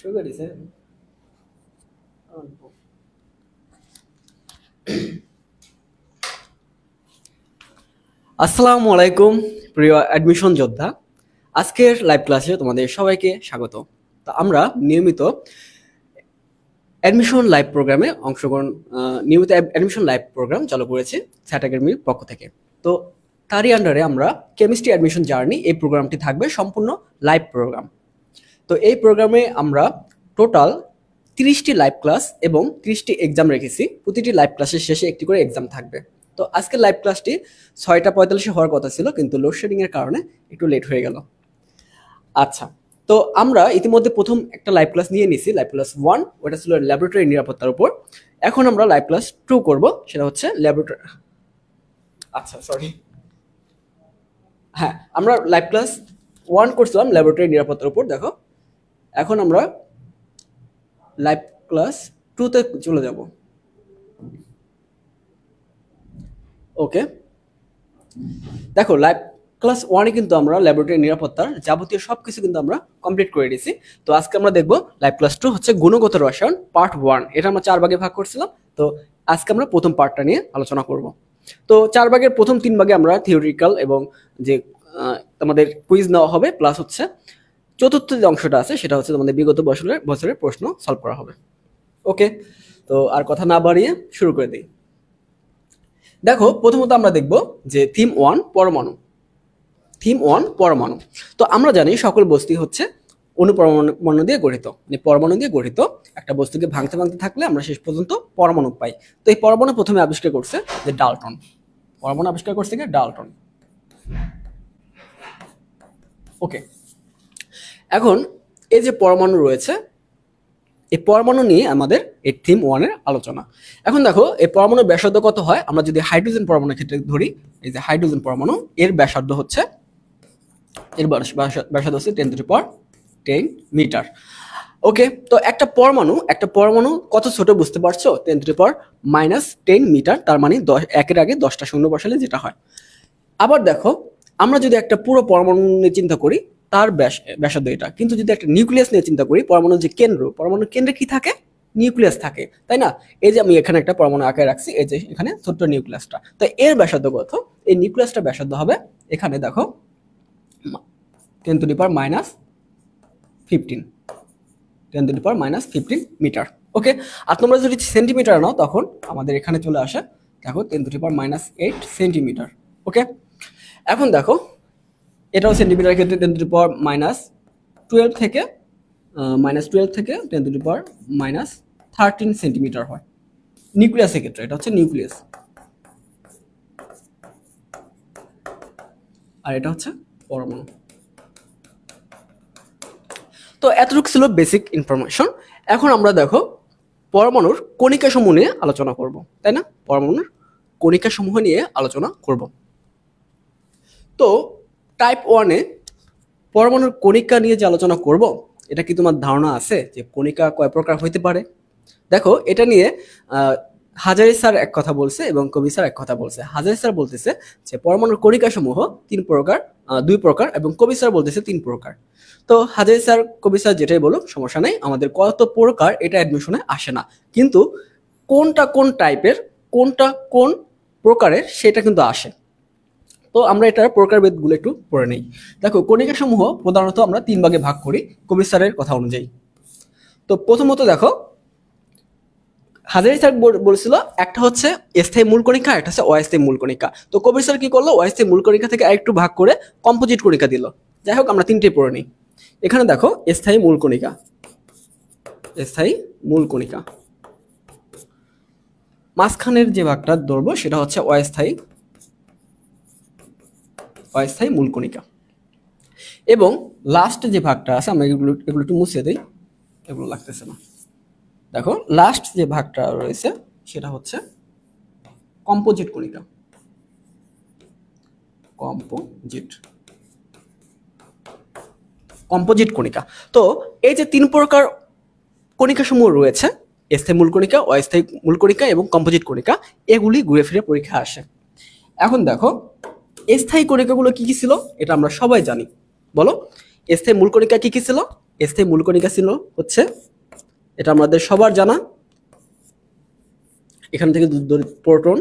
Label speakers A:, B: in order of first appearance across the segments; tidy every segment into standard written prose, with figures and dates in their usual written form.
A: শুরু দিছে। আসসালামু আলাইকুম প্রিয় অ্যাডমিশন যোদ্ধা। আজকের লাইভ ক্লাসে তোমাদের সবাইকে স্বাগত। তো আমরা নিয়মিত অ্যাডমিশন লাইভ প্রোগ্রামে অংশগ্রহণ নিয়মিত অ্যাডমিশন লাইভ প্রোগ্রাম চালু করেছি স্যাট একাডেমির পক্ষ থেকে। তো তারই আন্ডারে আমরা কেমিস্ট্রি অ্যাডমিশন জার্নি এই প্রোগ্রামটি থাকবে সম্পূর্ণ লাইভ প্রোগ্রাম। তো এই প্রোগ্রামে আমরা টোটাল 30টি লাইভ ক্লাস এবং 30টি এক্সাম রেখেছি। প্রতিটি লাইভ ক্লাসের শেষে একটি করে এক্সাম থাকবে। তো আজকের লাইভ ক্লাসটি 6:45 হওয়ার কথা ছিল, কিন্তু লোডশেডিং এর কারণে একটু লেট হয়ে গেল। আচ্ছা, তো আমরা ইতিমধ্যে প্রথম একটা লাইভ ক্লাস নিয়ে নিছি, লাইভ ক্লাস 1, ওটা ছিল ল্যাবরেটরি নিরাপত্তার উপর। এখন আমরা লাইভ ক্লাস 2 করব, সেটা হচ্ছে ল্যাবরেটরি। আচ্ছা সরি, হ্যাঁ, আমরা লাইভ ক্লাস 1 করছিলাম ল্যাবরেটরি নিরাপত্তার উপর। দেখো এখন আমরা লাইভ ক্লাস 2 তে চলে যাব। ওকে, দেখো লাইভ ক্লাস 1 এ কিন্তু আমরা ল্যাবরেটরি নিরাপত্তার যাবতীয় সবকিছু কিন্তু আমরা কমপ্লিট করে দিয়েছি। তো আজকে আমরা দেখব লাইভ ক্লাস 2 হচ্ছে গুণগত রসায়ন পার্ট 1। এটা আমরা 4 ভাগে ভাগ করছিলাম। তো আজকে আমরা প্রথম পার্টটা নিয়ে আলোচনা করব। তো 4 ভাগের প্রথম 3 ভাগে আমরা থিওরিটিক্যাল এবং যে আমাদের কুইজ নেওয়া হবে, প্লাস হচ্ছে চতুর্থ যে অংশটা আছে সেটা হচ্ছে তোমাদের বিগত বছরের প্রশ্ন সলভ করা হবে। ওকে, তো আর কথা না বাড়িয়ে শুরু করে দিই। দেখো প্রথমত আমরা দেখব যে থিম 1 পরমাণু। থিম 1 পরমাণু। তো আমরা জানি সকল বস্তু হচ্ছে অনুপরমাণু দিয়ে গঠিত, মানে পরমাণু দিয়ে গঠিত। একটা বস্তুকে ভাঙতে ভাঙতে থাকলে আমরা শেষ পর্যন্ত পরমাণু পাই। তো এই পরমাণু প্রথমে আবিষ্কার করছে যে ডাল্টন। পরমাণু আবিষ্কার করছে কি ডাল্টন। ওকে, এখন এই যে পরমাণু রয়েছে, এই পরমাণু নিয়ে আমাদের এই থিম 1 এর আলোচনা। এখন দেখো এই পরমাণুর ব্যাসার্ধ কত হয়। আমরা যদি হাইড্রোজেন পরমাণুর ক্ষেত্রে ধরি, এই যে হাইড্রোজেন পরমাণু, এর ব্যাসার্ধ হচ্ছে, এর ব্যাসার্ধ হচ্ছে 10 মিটার। ওকে, তো একটা পরমাণু কত ছোট বুঝতে পারছো? 10 মিটার। তার মানে 1-এর আগে 10টা শূন্য বসালে যেটা হয়। আবার দেখো আমরা যদি একটা পুরো পরমাণু নিয়ে চিন্তা করি, তার ব্যাসার্ধ এটা। কিন্তু যদি একটা নিউক্লিয়াস নিয়ে চিন্তা করি, পরমাণুর যে কেন্দ্র, পরমাণুর কেন্দ্রে কি থাকে? নিউক্লিয়াস থাকে, তাই না? এই যে আমি এখানে একটা পরমাণু আকারে রাখছি, এই যে এখানে ছোট্ট নিউক্লিয়াসটা। তো এর ব্যাসার্ধ কত? এই নিউক্লিয়াসটা ব্যাসার্ধ হবে এখানে দেখো 10⁻⁻15 মিটার। ওকে, আর তোমরা যদি সেন্টিমিটার নাও তখন আমাদের এখানে চলে আসে দেখো 10⁻8 সেন্টিমিটার। ওকে, এখন দেখো এটাও সেন্টিমিটার ক্ষেত্রে 10⁻12 থেকে -12 থেকে 10⁻13 সেন্টিমিটার হয়। নিউক্লিয়াসের ক্ষেত্রে এটা হচ্ছে নিউক্লিয়াস, আর এটা হচ্ছে পরমাণু। তো এতটুকু ছিল বেসিক ইনফরমেশন। এখন আমরা দেখো পরমাণুর কণিকা সমূহ নিয়ে আলোচনা করব, তাই না? পরমাণুর কণিকা সমূহ নিয়ে আলোচনা করব। তো টাইপ 1 এ পরমাণুর কণিকা নিয়ে যে আলোচনা করব, এটা কি তোমার ধারণা আছে যে কণিকা কয় প্রকার হইতে পারে? দেখো এটা নিয়ে হাজারি স্যার এক কথা বলছে এবং কবি স্যার এক কথা বলছে। হাজারি স্যার বলতেছে যে পরমাণুর কণিকা সমূহ 2 প্রকার এবং কবি স্যার বলতেছে 3 প্রকার। তো হাজারি স্যার কবি স্যার যেটাই বলুক সমস্যা নেই, আমাদের কত প্রকার এটা অ্যাডমিশনে আসে না, কিন্তু কোনটা কোন টাইপের, কোনটা কোন প্রকারের সেটা কিন্তু আসে। তো আমরা এটার প্রকারভেদগুলো একটু পড়ে নেই। দেখো কণিকা সমূহ প্রধানত আমরা 3 ভাগে ভাগ করি কবি স্যারের কথা অনুযায়ী। তো প্রথমত দেখো হাজারি স্যার বলেছিল একটা হচ্ছে স্থায়ী মূল কণিকা, একটা হচ্ছে অস্থায়ী মূল কণিকা। তো কবির স্যার কি করলো? অস্থায়ী মূল কণিকা থেকে আরেকটু ভাগ করে কম্পোজিট কণিকা দিল। যাই হোক আমরা 3টে পড়ে নিই। এখানে দেখো স্থায়ী মূল কণিকা, মাঝখানের যে ভাগটা ধরবো সেটা হচ্ছে অস্থায়ী মূল কণিকা, এবং লাস্ট যে ভাগটা আছে আমরা এগুলো একটু মুছে দিই, এগুলো লাগতেছে না। দেখো লাস্ট যে ভাগটা রয়েছে সেটা হচ্ছে কম্পোজিট কণিকা। কম্পোজিট কণিকা। তো এই যে 3 প্রকার কণিকা সমূহ রয়েছে, স্থায়ী মূল কণিকা, অস্থায়ী মূল কণিকা এবং কম্পোজিট কণিকা, এগুলি ঘুরে ফিরে পরীক্ষা আসে। এখন দেখো স্থায়ী কণিকাগুলো কি কি ছিল এটা আমরা সবাই জানি। বলো স্থায়ী মূল কণিকা কি কি ছিল? স্থায়ী মূল কণিকা ছিল হচ্ছে, এটা আমাদের সবার জানা, এখান থেকে প্রোটন,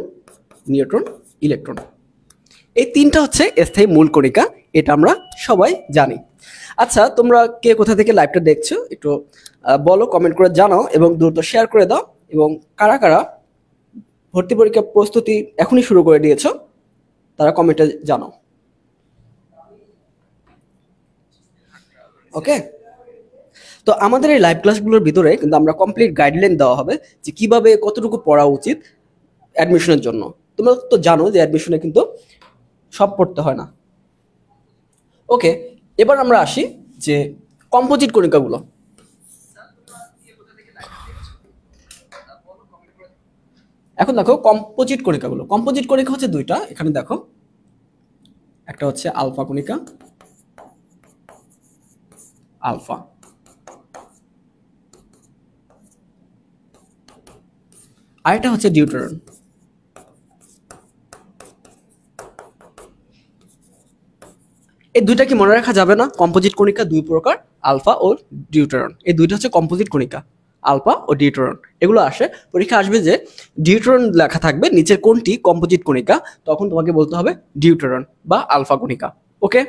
A: নিউট্রন, ইলেকট্রন, এই তিনটা হচ্ছে স্থায়ী মূল কণিকা, এটা আমরা সবাই জানি। আচ্ছা, তোমরা কে কোথা থেকে লাইভটা দেখছো একটু বলো, কমেন্ট করে জানাও এবং দ্রুত শেয়ার করে দাও। এবং কারা কারা ভর্তি পরীক্ষার প্রস্তুতি এখনই শুরু করে দিয়েছো তারা কমেন্টে জানাও। ওকে, তো আমাদের এই লাইভ ক্লাসগুলোর ভিতরে কিন্তু আমরা কমপ্লিট গাইডলাইন দেওয়া হবে যে কিভাবে কতটুকু পড়া উচিত অ্যাডমিশনের জন্য। তোমরা তো জানো যে অ্যাডমিশনে কিন্তু সব পড়তে হয় না। ওকে, এবার আমরা আসি যে কম্পোজিট কণিকাগুলো। এখন দেখো কম্পোজিট কণিকাগুলো। কম্পোজিট কণিকা হচ্ছে দুইটা, এখানে দেখো একটা হচ্ছে আলফা কণিকা, আলফা, আর এটা হচ্ছে ডিউটেরন। এই দুইটা কি মনে রাখা যাবে না? কম্পোজিট কণিকা দুই প্রকার, আলফা ও ডিউটেরন, এই দুইটা হচ্ছে কম্পোজিট কণিকা, আলফা ও ডিউটেরন। এগুলো আসে পরীক্ষা আসবে যে ডিউটেরন লেখা থাকবে নিচের কোনটি কম্পোজিট কণিকা, তখন তোমাকে বলতে হবে ডিউটেরন বা আলফা কণিকা। ওকে,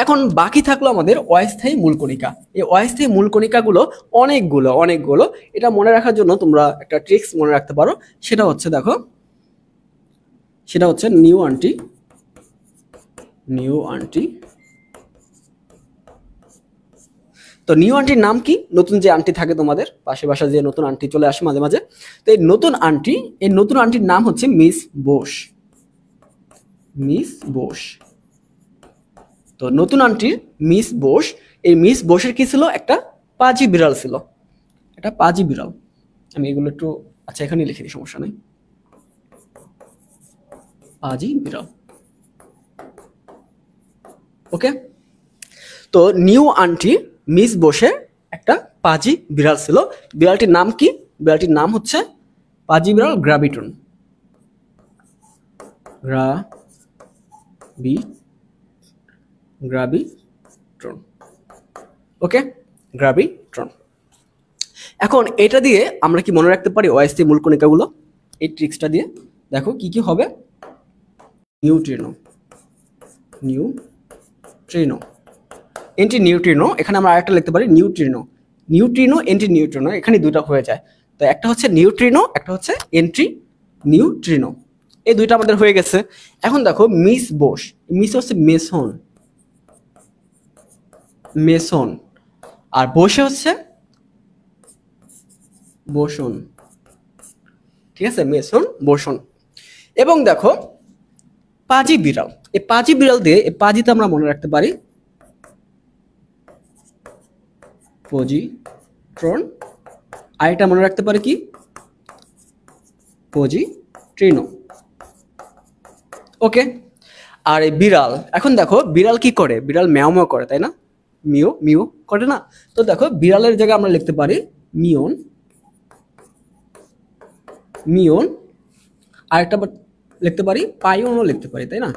A: এখন বাকি থাকলো আমাদের অস্থায়ী মূল কণিকা। এই অস্থায়ী মূল কণিকাগুলো অনেকগুলো। এটা মনে রাখার জন্য তোমরা একটা ট্রিক্স মনে রাখতে পারো, সেটা হচ্ছে দেখো, সেটা হচ্ছে নিউ আন্টি। তো নিউ আন্টির নাম কি? নতুন যে আন্টি থাকে তোমাদের পাশে বাসা, যে নতুন আন্টি চলে আসে মাঝে মাঝে, তো এই নতুন আন্টির নাম হচ্ছে মিস বোস। তো নতুন আন্টির মিস বোস, এই মিস বোসের কি ছিল? একটা পাজি বিড়াল ছিল, একটা পাজি বিড়াল। আমি এগুলো একটু, আচ্ছা এখানে লিখে দিই, সমস্যা নেই, পাজি বিড়াল। ওকে, তো নিউ আন্টি মিস বোসে একটা পাজি বিড়াল ছিল। বিড়ালটির নাম কি? বিড়ালটির নাম হচ্ছে পাজি বিড়াল গ্রাভিটন। গ্রাভিট্রন। ওকে, গ্রাভিট্রন। এখন এটা দিয়ে আমরা কি মনে রাখতে পারি অস্থায়ী মূল কণিকাগুলো? এই ট্রিক্সটা দিয়ে দেখো কি কি হবে। নিউট্রিনো, এন্টি নিউট্রিনো, এখানে আমরা আরেকটা লিখতে পারি নিউট্রিনো, এন্টি নিউট্রিনো, এখানে দুটো হয়ে যায়। তো একটা হচ্ছে নিউট্রিনো, একটা হচ্ছে এন্টি নিউট্রিনো, এই দুইটা আমাদের হয়ে গেছে। এখন দেখো মিস বোস, মিস হচ্ছে মেসন, আর বোসে হচ্ছে বোসন। ঠিক আছে, মেসন, বোসন। এবং দেখো পাজি বিড়াল, এই পাজি বিড়াল দিয়ে এই পাজিতে আমরা মনে রাখতে পারি পজিট্রন, আর এটা মনে রাখতে পারি কি? পজিট্রিনো। ওকে, আর এই বিড়াল, এখন দেখো বিড়াল কি করে? বিড়াল ম্যাও ম্যাও করে, তাই না? মিউ করে না? তো দেখো বিড়ালের জায়গায় আমরা লিখতে পারি মিওন, আরেকটা লিখতে পারি পাইওনও লিখতে পারি, তাই না?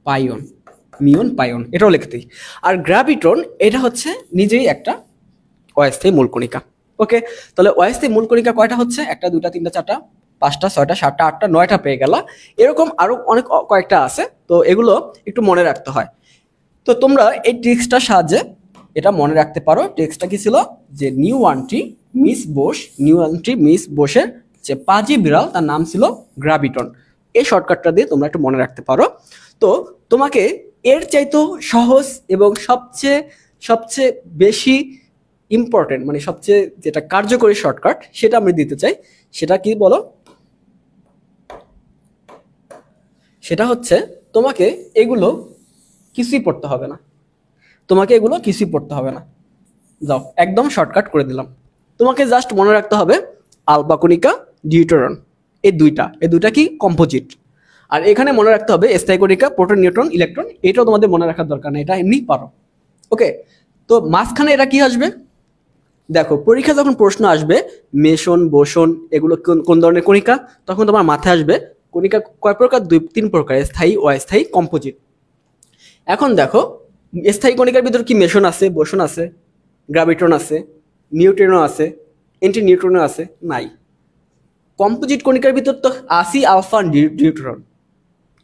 A: পাইওন, এটাও লিখতে। আর গ্র্যাভিটন, এটা হচ্ছে নিজেই একটা অস্থায়ী মূল কণিকা। ওকে, তাহলে অস্থায়ী মূল কণিকা কয়টা হচ্ছে? একটা, দুটা, তিনটা, চারটা, পাঁচটা, ছয়টা, সাতটা, আটটা, নয়টা পেয়ে গেল। এরকম আরো অনেক কয়েকটা আছে, তো এগুলো একটু মনে রাখতে হয়। তো তোমরা এই ট্রিক্সটার সাহায্যে এটা মনে রাখতে পারো। ট্রিক্সটা কি ছিল? যে নিউ আন্টি মিস বোসের যে পাজি বিড়াল তার নাম ছিল গ্র্যাভিটন। এই শর্টকাটটা দিয়ে তোমরা একটু মনে রাখতে পারো। তো তোমাকে এর চাইতো সহজ এবং সবচেয়ে বেশি ইম্পর্টেন্ট, মানে সবচেয়ে যেটা কার্যকরী শর্টকাট, সেটা আমি দিতে চাই। সেটা কি বলো? সেটা হচ্ছে তোমাকে এগুলো কিছুই পড়তে হবে না, যাও একদম শর্টকাট করে দিলাম। তোমাকে জাস্ট মনে রাখতে হবে আলফা কণিকা, ডিউটেরন, এই দুইটা কি? কম্পোজিট। আর এখানে মনে রাখতে হবে স্থায়ী কণিকা, প্রোটন, নিউট্রন, ইলেকট্রন। এটাও তোমাদের মনে রাখার দরকার নেই, এটা এমনি পারো। ওকে, তো মাঝখানে এটা কি আসবে? দেখো পরীক্ষা যখন প্রশ্ন আসবে মেসন, বোসন, এগুলো কোন ধরনের কণিকা, তখন তোমার মাথায় আসবে কণিকা কয় প্রকার? 2-3 প্রকার, স্থায়ী, অস্থায়ী, কম্পোজিট। এখন দেখো স্থায়ী কণিকার ভিতর কি মেসন আছে, বোসন আছে? গ্র্যাভিটন আছে, নিউট্রিনো আছে, অ্যান্টি নিউট্রিনো আছে? নাই। কম্পোজিট কণিকার ভিতর তো আসি আলফা নিউট্রন,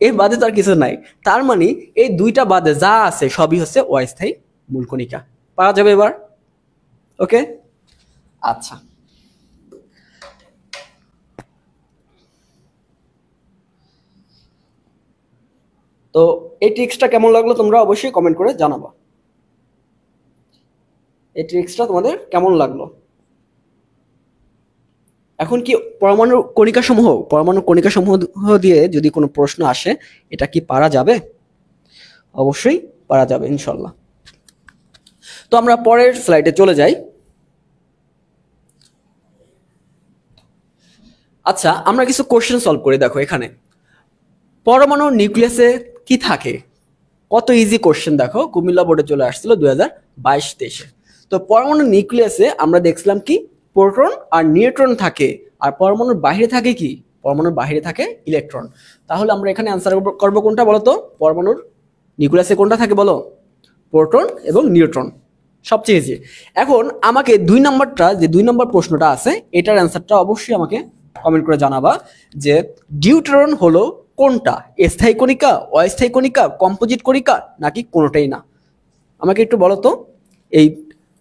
A: এর বাদে তো আর কিছু নাই। তার মানে এই দুইটা বাদে যা আছে সবই হচ্ছে অস্থায়ী মূল কণিকা। পারা যাবে এবার? ওকে, আচ্ছা। তো এই ট্রিক্সটা কেমন লাগলো তোমরা অবশ্যই কমেন্ট করে জানাবা। এই ট্রিক্সটা তোমাদের কেমন লাগলো? এখন কি পরমাণু কণিকা সমূহ দিয়ে যদি কোনো প্রশ্ন আসে, এটা কি পারা যাবে? অবশ্যই পারা যাবে ইনশাল্লাহ। তো আমরা পরের স্লাইডে চলে যাই। আচ্ছা, আমরা কিছু কোশ্চেন সলভ করি। দেখো এখানে পরমাণু নিউক্লিয়াসে কি থাকে? কত ইজি কোশ্চেন দেখো, কুমিল্লা বোর্ডে চলে আসছিল 2022-23-এ। তো পরমাণু নিউক্লিয়াসে আমরা দেখছিলাম কি প্রোটন আর নিউট্রন থাকে, আর পরমাণুর বাইরে থাকে কি? পরমাণুর বাইরে থাকে ইলেকট্রন। তাহলে আমরা এখানে আনসার করব কোনটা বলো তো? পরমাণুর নিউক্লিয়াসে কোনটা থাকে বলো? প্রোটন এবং নিউট্রন। সবচেয়ে ইজি। এখন আমাকে 2 নম্বরটা, যে 2 নম্বর প্রশ্নটা আছে, এটার অ্যান্সারটা অবশ্যই আমাকে কমেন্ট করে জানাবা যে ডিউটেরন হলো কোনটা? স্থায়ী কণিকা, অস্থায়ী কণিকা, কম্পোজিট কণিকা, নাকি কোনোটাই না? আমাকে একটু বলো তো, এই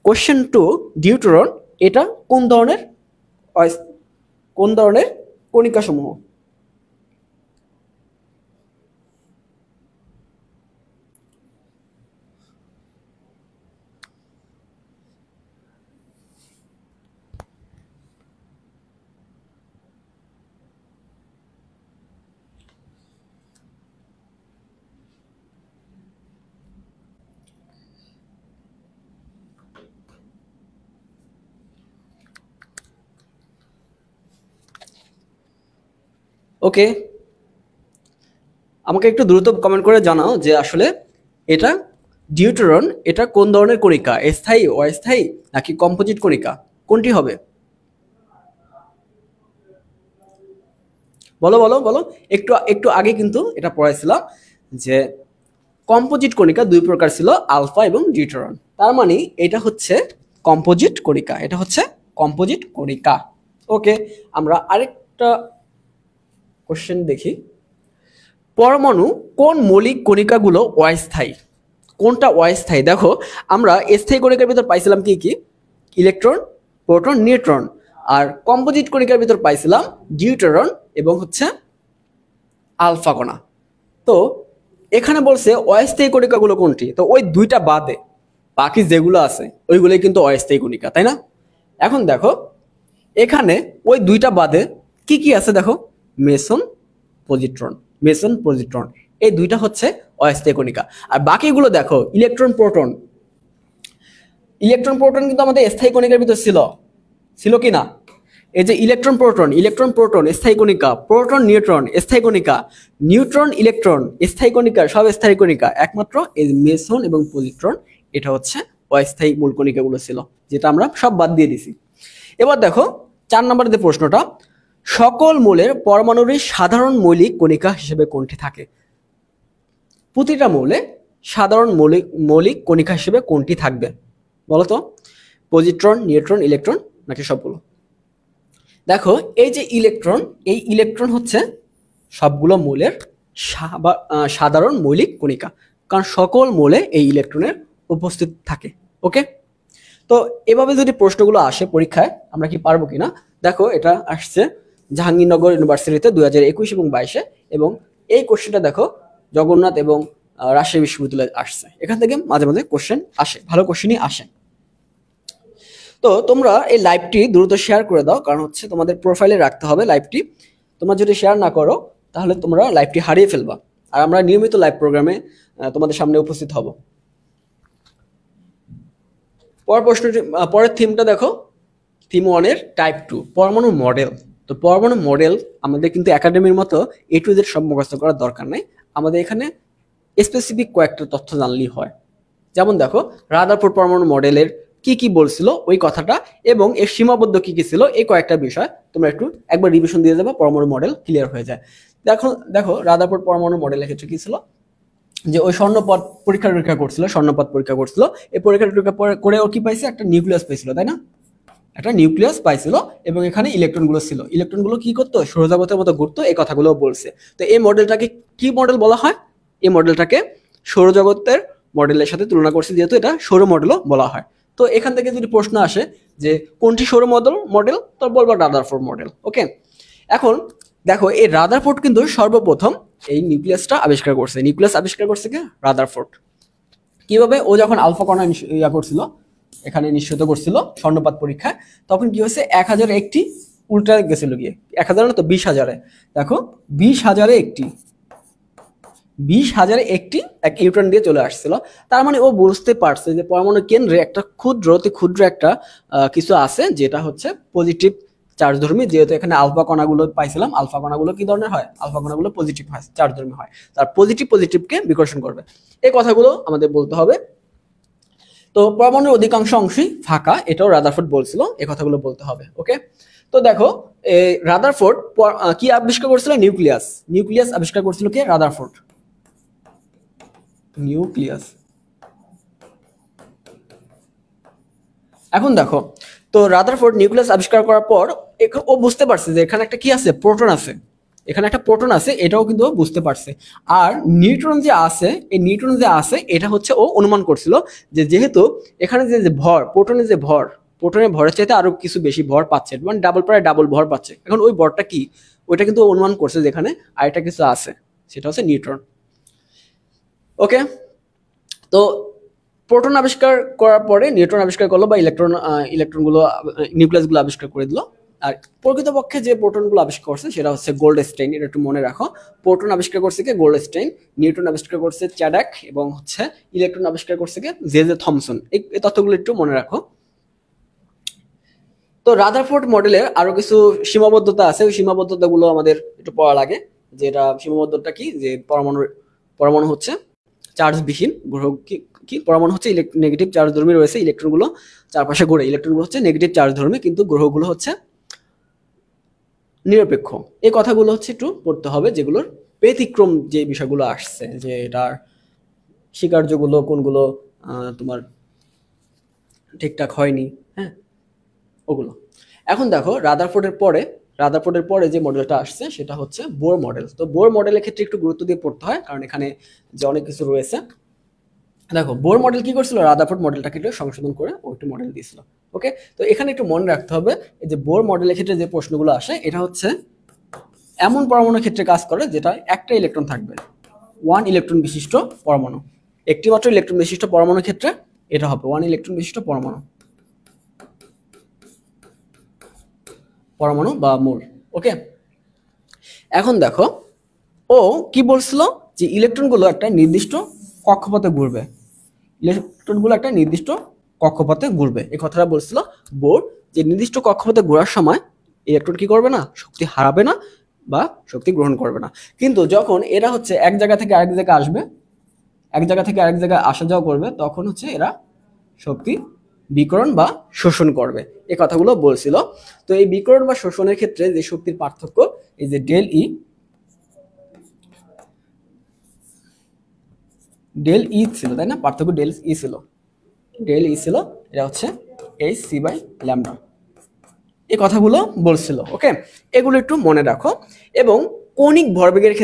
A: কোশ্চেন টু ডিউটেরন এটা কোন ধরনের কণিকা সমূহ? ওকে, আমাকে একটু দ্রুত কমেন্ট করে জানাও যে আসলে এটা ডিউটেরন এটা কোন ধরনের কণিকা? স্থায়ী, অস্থায়ী, নাকি কম্পোজিট কণিকা? কোনটি হবে? বলো বলো বলো। একটু একটু আগে কিন্তু এটা পড়াইছিলাম যে কম্পোজিট কণিকা 2 প্রকার ছিল, আলফা এবং ডিউটেরন। তার মানে এটা হচ্ছে কম্পোজিট কণিকা, এটা হচ্ছে কম্পোজিট কণিকা। ওকে, আমরা আরেকটা কোশ্চেন দেখি। পরমাণু কোন মৌলিক কণিকাগুলো অস্থায়ী? কোনটা অস্থায়ী? দেখো আমরা স্থায়ী কণিকার ভিতর পাইছিলাম কি কি? Electron, proton, neutron. আর কম্পোজিট কণিকার ভিতর পাইছিলাম ডিউটেরন এবং হচ্ছে আলফা কণা। তো এখানে বলছে অস্থায়ী কণিকাগুলো কোনটি? তো ওই দুইটা বাদে বাকি যেগুলো আছে ওইগুলোই কিন্তু অস্থায়ী কণিকা, তাই না? এখন দেখো এখানে ওই দুইটা বাদে কি কি আছে দেখো, মেসন, পজিট্রন, মেসন, পজিট্রন, এই দুইটা হচ্ছে অস্থায়ী কণিকা। আর বাকিগুলো দেখো ইলেকট্রন, প্রোটন, ইলেকট্রন প্রোটন কিন্তু আমাদের স্থায়ী কণিকার ভিতর ছিল কি না? এই যে ইলেকট্রন প্রোটন স্থায়ী কণিকা, প্রোটন নিউট্রন স্থায়ী কণিকা, নিউট্রন ইলেকট্রন স্থায়ী কণিকা, সব স্থায়ী কণিকা। একমাত্র এই মেসন এবং পজিট্রন এটা হচ্ছে অস্থায়ী মূল কণিকাগুলো ছিল, যেটা আমরা সব বাদ দিয়ে দিছি। এবার দেখো 4 নম্বরের যে প্রশ্নটা, সকল মৌলের পরমাণুরই সাধারণ মৌলিক কণিকা হিসেবে কোনটি থাকে? প্রতিটা মৌলে সাধারণ মৌলিক কণিকা হিসেবে কোনটি থাকবে বলতো? পজিট্রন, নিউট্রন, ইলেকট্রন, নাকি সবগুলো? দেখো এই যে ইলেকট্রন, এই ইলেকট্রন হচ্ছে সবগুলো মৌলের সাধারণ মৌলিক কণিকা, কারণ সকল মৌলে এই ইলেকট্রনের উপস্থিত থাকে। ওকে, তো এভাবে যদি প্রশ্নগুলো আসে পরীক্ষায় আমরা কি পারবো কিনা? দেখো এটা আসছে জাহাঙ্গীরনগর ইউনিভার্সিটিতে 2021 এবং 22-এ, এবং এই কোশ্চেনটা দেখো জগন্নাথ এবং রাজশাহী বিশ্ববিদ্যালয়ে আসছে। এখান থেকে মাঝে মাঝে কোশ্চেন আসে, ভালো কোশ্চেনই আসে। তো তোমরা এই লাইভটি দ্রুত শেয়ার করে দাও, কারণ হচ্ছে তোমাদের প্রোফাইলে রাখতে হবে লাইভটি। তোমরা যদি শেয়ার না করো তাহলে তোমরা লাইভটি হারিয়ে ফেলবা। আর আমরা নিয়মিত লাইভ প্রোগ্রামে তোমাদের সামনে উপস্থিত হব। পরের থিমটা দেখো, থিম 1-এর টাইপ 2 পরমাণু মডেল। তো পরমাণু মডেল আমাদের কিন্তু একাডেমির মতো A to Z সব মুখস্থ করার দরকার নেই, আমাদের এখানে স্পেসিফিক কয়েকটা তথ্য জানলেই হয়। যেমন দেখো রাদারফোর্ড পরমাণু মডেলের কি কি বলছিল ওই কথাটা, এবং এর সীমাবদ্ধ কি কি ছিল, এই কয়েকটা বিষয় তোমরা একটু একবার রিভিশন দিয়ে দেবে, পরমাণু মডেল ক্লিয়ার হয়ে যায়। দেখো রাদারফোর্ড পরমাণু মডেলের ক্ষেত্রে কি ছিল, যে ওই স্বর্ণপদ পরীক্ষা করছিল, স্বর্ণপদ পরীক্ষা করছিল, এই পরীক্ষা করে ও কি পাইছে, একটা নিউক্লিয়াস পাইছিল, তাই না? একটা নিউক্লিয়াস পাইছিল এবং এখানে ইলেকট্রনগুলো ছিল, ইলেকট্রনগুলো কি করতো, সৌরজগতের মতো ঘুরতো, এই কথাগুলো বলছে। তো এই মডেলটাকে কি মডেল বলা হয়? এই মডেলটাকে সৌরজগতের মডেলের সাথে তুলনা করছে, যেহেতু এটা সৌর মডেলও বলা হয়। তো এখান থেকে যদি প্রশ্ন আসে যে কোনটি সৌর মডেল, তো বলবো রাদারফোর্ড মডেল। ওকে, এখন দেখো এই রাদারফোর্ড কিন্তু সর্বপ্রথম এই নিউক্লিয়াসটা আবিষ্কার করছে। নিউক্লিয়াস আবিষ্কার করছে কে? রাদারফোর্ড। কিভাবে? ও যখন আলফা কণা করছিল, এখানে নিশ্চিত করছিল স্বর্ণপাত পরীক্ষায়, তখন কি হয়েছে, 1000 একটি উল্টা গেছিল গিয়ে, 1000 না তো 20,000-এ, দেখো 20,000-এ একটি, 20,000-এ একটি এক ইলেকট্রন দিয়ে চলে আসছিল। তার মানে ও বুঝতে পারছে যে পরমাণু কেন্দ্রে একটা ক্ষুদ্র একটা কিছু আছে, যেটা হচ্ছে পজিটিভ চার্জধর্মী। যেহেতু এখানে আলফা কণাগুলো পাইছিলাম, আলফা কণাগুলো কি ধরনের হয়? আলফা কণাগুলো পজিটিভ হয়, চার্জধর্মী হয়, তার পজিটিভকে বিকর্ষণ করবে। এই কথাগুলো আমাদের বলতে হবে। তো পরমাণুর অধিকাংশ অংশই ফাঁকা, এটাও রাদারফোর্ড বলছিল, এই কথাগুলো বলতে হবে। ওকে, তো দেখো রাদারফোর্ড কি আবিষ্কার করছিল? নিউক্লিয়াস আবিষ্কার করছিল কে? রাদারফোর্ড। নিউক্লিয়াস। এখন দেখো, তো রাদারফোর্ড নিউক্লিয়াস আবিষ্কার করার পর ও বুঝতে পারছে যে এখানে একটা কি আছে, প্রোটন আছে, এখানে একটা প্রোটন আছে, এটাও কিন্তু বুঝতে পারছে। আর নিউট্রন যে আছে, এই নিউট্রন যে আছে, এটা হচ্ছে ও অনুমান করছিল যে যেহেতু এখানে যে ভর, প্রোটনের যে ভর, প্রোটনের ভরের চাইতে আরো কিছু বেশি ভর পাচ্ছে, মানে প্রায় ডাবল ভর পাচ্ছে। এখন ওই ভরটা কি, ওইটা কিন্তু অনুমান করছে যেখানে আরেকটা কিছু আছে, সেটা হচ্ছে নিউট্রন। ওকে, তো প্রোটন আবিষ্কার করার পরে নিউট্রন আবিষ্কার করলো, বা ইলেকট্রনগুলো নিউক্লিয়াসগুলো আবিষ্কার করে দিল। আর প্রকৃতপক্ষে যে প্রোটনগুলো আবিষ্কার করছে সেটা হচ্ছে গোল্ডস্টাইন, এটা একটু মনে রাখো। প্রোটন আবিষ্কার করছে কে? গোল্ডস্টাইন। নিউট্রন আবিষ্কার করছে চ্যাডাক, এবং হচ্ছে ইলেকট্রন আবিষ্কার করছে কে? J Thomson. এই তথ্যগুলো একটু মনে রাখো। তো রাদারফোর্ড মডেলের আরো কিছু সীমাবদ্ধতা আছে, ওই সীমাবদ্ধতাগুলো আমাদের একটু পড়া লাগে। যে এটা সীমাবদ্ধতা কি, যে পরমাণু হচ্ছে চার্জবিহীন, গ্রহ কি পরমাণু হচ্ছে নেগেটিভ চার্জধর্মী রয়েছে, ইলেকট্রনগুলো চারপাশে ঘোরে, ইলেকট্রনগুলো হচ্ছে নেগেটিভ চার্জধর্মী, কিন্তু গ্রহগুলো হচ্ছে নিরপেক্ষ। এই কথাগুলো হচ্ছে একটু পড়তে হবে, যেগুলোর ব্যতিক্রম যে বিষয়গুলো আসছে, যে এটার স্বীকার্যগুলো কোনগুলো তোমার ঠিকঠাক হয়নি, হ্যাঁ, ওগুলো। এখন দেখো রাদারফোর্ডের পরে যে মডেলটা আসছে সেটা হচ্ছে বোর মডেল। তো বোর মডেলের ক্ষেত্রে একটু গুরুত্ব দিয়ে পড়তে হয়, কারণ এখানে যে অনেক কিছু রয়েছে। দেখো বোর মডেল কি করছিল, রাদারফোর্ড মডেলটাকে একটু সংশোধন করে ও একটু মডেল দিয়েছিল। ওকে, তো এখানে একটু মনে রাখতে হবে, এই যে বোর মডেলের ক্ষেত্রে যে প্রশ্নগুলো আসে, এটা হচ্ছে এমন পরমাণুর ক্ষেত্রে কাজ করে যেটা একটা ইলেকট্রন থাকবে, 1 ইলেকট্রন বিশিষ্ট পরমাণু। একটি মাত্র ইলেকট্রন বিশিষ্ট পরমাণুর ক্ষেত্রে এটা হবে 1 ইলেকট্রন বিশিষ্ট পরমাণু বা মোল। ওকে, এখন দেখো ও কি বলছিল, যে ইলেকট্রনগুলো একটা নির্দিষ্ট কক্ষপথে ঘুরবে, এই কথাটা বলছিল বোর, যে নির্দিষ্ট কক্ষপথে ঘোরার সময় ইলেকট্রন কি করবে না, শক্তি হারাবে না বা শক্তি গ্রহণ করবে না। কিন্তু যখন এরা হচ্ছে এক জায়গা থেকে আরেক জায়গায় আসবে, এক জায়গা থেকে আরেক জায়গায় আসা যাওয়া করবে, তখন হচ্ছে এরা শক্তি বিকরণ বা শোষণ করবে, এই কথাগুলো বলছিল। তো এই বিকরণ বা শোষণের ক্ষেত্রে যে শক্তির পার্থক্য, এই যে ডেল ই ছিল, তাই না? পার্থক্য ডেল ই ছিল, এটা হচ্ছে hc/λ, এই কথাগুলো বলছিল। ওকে, এগুলো একটু মনে রাখো। এবং কৌণিক ভরবেগের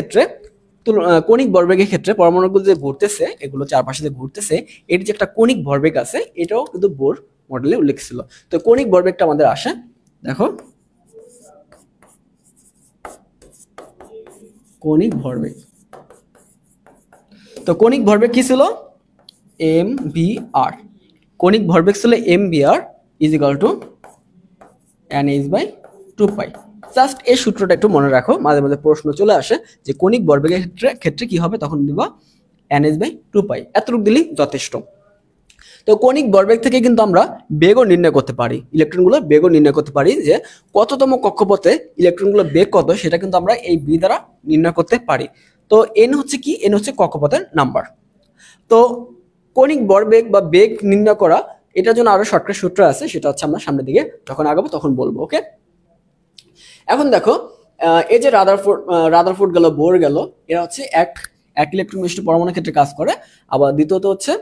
A: ক্ষেত্রে পরমাণুগুলো যে ঘুরতেছে, এগুলো চারপাশে যে ঘুরতেছে, এর যে একটা কৌণিক ভরবেগ আছে, এটাও কিন্তু বোর মডেলে উল্লেখ ছিল। তো কৌণিক ভরবেগটা আমাদের আসে, দেখো কৌণিক ভরবেগ। তো কৌণিক ভরবেগ কি ছিল? mvr। কৌণিক ভরবেগ ছিল mvr = nh/2π। জাস্ট এই সূত্রটা একটু মনে রাখো, মাঝে মাঝে প্রশ্ন চলে আসে যে কৌণিক ভরবেগের ক্ষেত্রে কি হবে, তখন দিবা nh/2π, এতটুকু দিলেই যথেষ্ট। তো কৌণিক ভরবেগ থেকে কিন্তু আমরা বেগও নির্ণয় করতে পারি, ইলেকট্রনগুলোর বেগও নির্ণয় করতে পারি, যে কততম কক্ষপথে ইলেকট্রনগুলোর বেগ কত, সেটা কিন্তু আমরা এই বি দ্বারা নির্ণয় করতে পারি। তো এন হচ্ছে কি, এন হচ্ছে কক্ষপথের নাম্বার। তো কৌণিক ভরবেগ বা বেগ নির্ণয় করা, এটার জন্য আরো শর্টকাট সূত্র আছে, সেটা হচ্ছে আমরা সামনের দিকে যখন আগাবো তখন বলবো। ওকে, এখন দেখো এই যে রাদারফোর্ড গেল, বোর গেল, এরা হচ্ছে এক ইলেকট্রন বিশিষ্ট পরমাণুর ক্ষেত্রে কাজ করে। আবার দ্বিতীয়ত হচ্ছে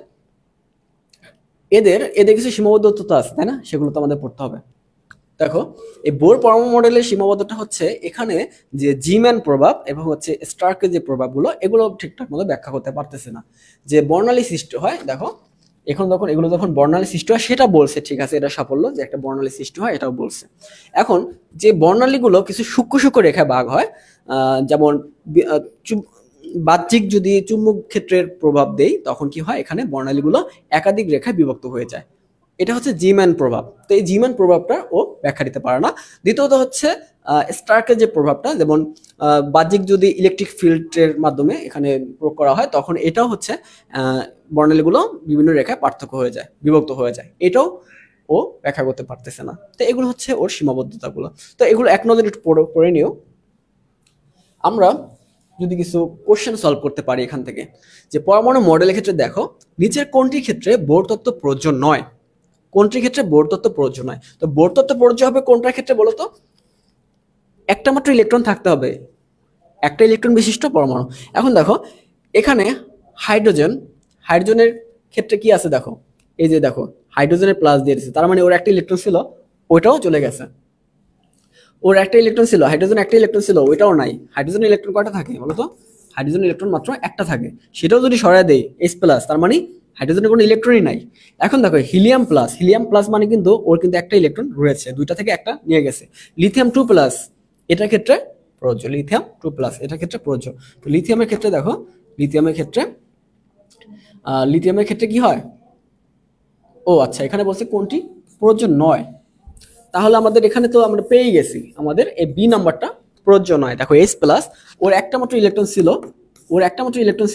A: এদের কিছু সীমাবদ্ধতা আছে, তাই না? সেগুলো তো আমাদের পড়তে হবে। দেখো, এই বোর পরমাণু মডেলের সীমাবদ্ধতা হচ্ছে এখানে যে জিম্যান প্রভাব এবং হচ্ছে স্টার্কের যে প্রভাবগুলো, এগুলো ঠিকঠাক মতো ব্যাখ্যা করতে পারতেছে না। যে বর্ণালী সৃষ্টি হয়, দেখো এখন এগুলো যখন বর্ণালী সৃষ্টি হয় সেটা বলছে, ঠিক আছে, এটা সাফল্য যে একটা বর্ণালী সৃষ্টি হয়, এটাও বলছে। এখন যে বর্ণালীগুলো কিছু সূক্ষ্ম সূক্ষ্ম রেখায় ভাগ হয়, যেমন বাহ্যিক যদি চুম্বক ক্ষেত্রের প্রভাব দেই তখন কি হয়, এখানে বর্ণালীগুলো একাধিক রেখায় বিভক্ত হয়ে যায়। এটা হচ্ছে জিম্যান প্রভাব। তো এই জিম্যান প্রভাবটা ও ব্যাখ্যা দিতে পারে না। দ্বিতীয়ত হচ্ছে স্টার্কের যে প্রভাবটা, যেমন বাহ্যিক যদি ইলেকট্রিক ফিল্ডের মাধ্যমে এখানে প্রয়োগ করা হয় তখন এটাও হচ্ছে বর্ণালীগুলো বিভিন্ন রেখায় পার্থক্য হয়ে যায়, বিভক্ত হয়ে যায়, এটাও ও ব্যাখ্যা করতে পারতেছে না। তো এগুলো হচ্ছে ওর সীমাবদ্ধতাগুলো। তো এগুলো এক নজরে একটু পড়ে নিও। আমরা যদি কিছু কোশ্চেন সলভ করতে পারি এখান থেকে, যে পরমাণু মডেলের ক্ষেত্রে দেখো নিচের কোনটির ক্ষেত্রে বোর তত্ত্ব প্রযোজ্য নয়, কোনটির ক্ষেত্রে বোর তত্ত্ব প্রযোজ্য নয়। তো বোর তত্ত্ব প্রযোজ্য হবে কোনটার ক্ষেত্রে বলো তো? একটা মাত্র ইলেকট্রন থাকতে হবে, একটা ইলেকট্রন বিশিষ্ট পরমাণু। এখন দেখো এখানে হাইড্রোজেনের ক্ষেত্রে কি আছে, দেখো এই যে দেখো হাইড্রোজেনের প্লাস দিয়ে দিচ্ছে, তার মানে ওর একটা ইলেকট্রন ছিল, ওইটাও চলে গেছে। ওর একটা ইলেকট্রন ছিল, হাইড্রোজেন একটা ইলেকট্রন ছিল, ওইটাও নাই। হাইড্রোজেনের ইলেকট্রন কয়টা থাকে বলো তো? হাইড্রোজেনের ইলেকট্রন মাত্র একটা থাকে, সেটাও যদি সরায় দেই H+, তার মানে হাইড্রোজেনের কোনো ইলেকট্রনই নাই। এখন দেখো হিলিয়াম প্লাস মানে কিন্তু ওর কিন্তু একটা ইলেকট্রন রয়েছে, দুইটা থেকে একটা নিয়ে গেছে। লিথিয়াম 2+, এটার ক্ষেত্রে প্রযোজ্য, লিথিয়াম 2+, এটার ক্ষেত্রে প্রযোজ্য। তো লিথিয়ামের ক্ষেত্রে দেখো, লিথিয়ামের ক্ষেত্রে কি হয়? ও আচ্ছা, এখানে বলছে কোনটি প্রযোজ্য নয়। তাহলে আমাদের এখানে তো আমরা পেয়ে গেছি, আমাদের এই বি নাম্বারটা প্রযোজ্য নয়। দেখো H+, ওর একটা মাত্র ইলেকট্রন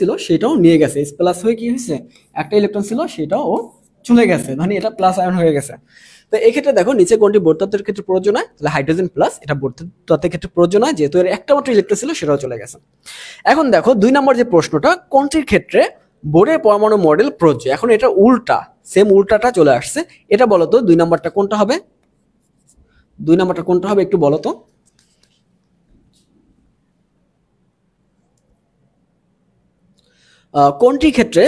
A: ছিল, সেটাও নিয়ে গেছে। H+ হয়ে কি হয়েছে, একটা ইলেকট্রন ছিল সেটাও ও চলে গেছে, মানে এটা প্লাস আয়ন হয়ে গেছে। তো এই ক্ষেত্রে দেখো নিচে কোনটি বোর তত্ত্বের ক্ষেত্রে প্রয়োজন হয়, তাহলে হাইড্রোজেন প্লাস, এটা বোর তত্ত্বের ক্ষেত্রে প্রয়োজন হয়, যেহেতু এর একটা মাত্র ইলেকট্রন ছিল সেটাও চলে গেছে। এখন দেখো 2 নম্বর যে প্রশ্নটা, কোনটির ক্ষেত্রে বোরের পরমাণু মডেল প্রযোজ্য। এখন এটা উল্টা, সেম উল্টাটা চলে আসছে। এটা বলো তো 2 নম্বরটা কোনটা হবে? 2 নম্বরটা কোনটা হবে একটু বলো তো? কোনটির ক্ষেত্রে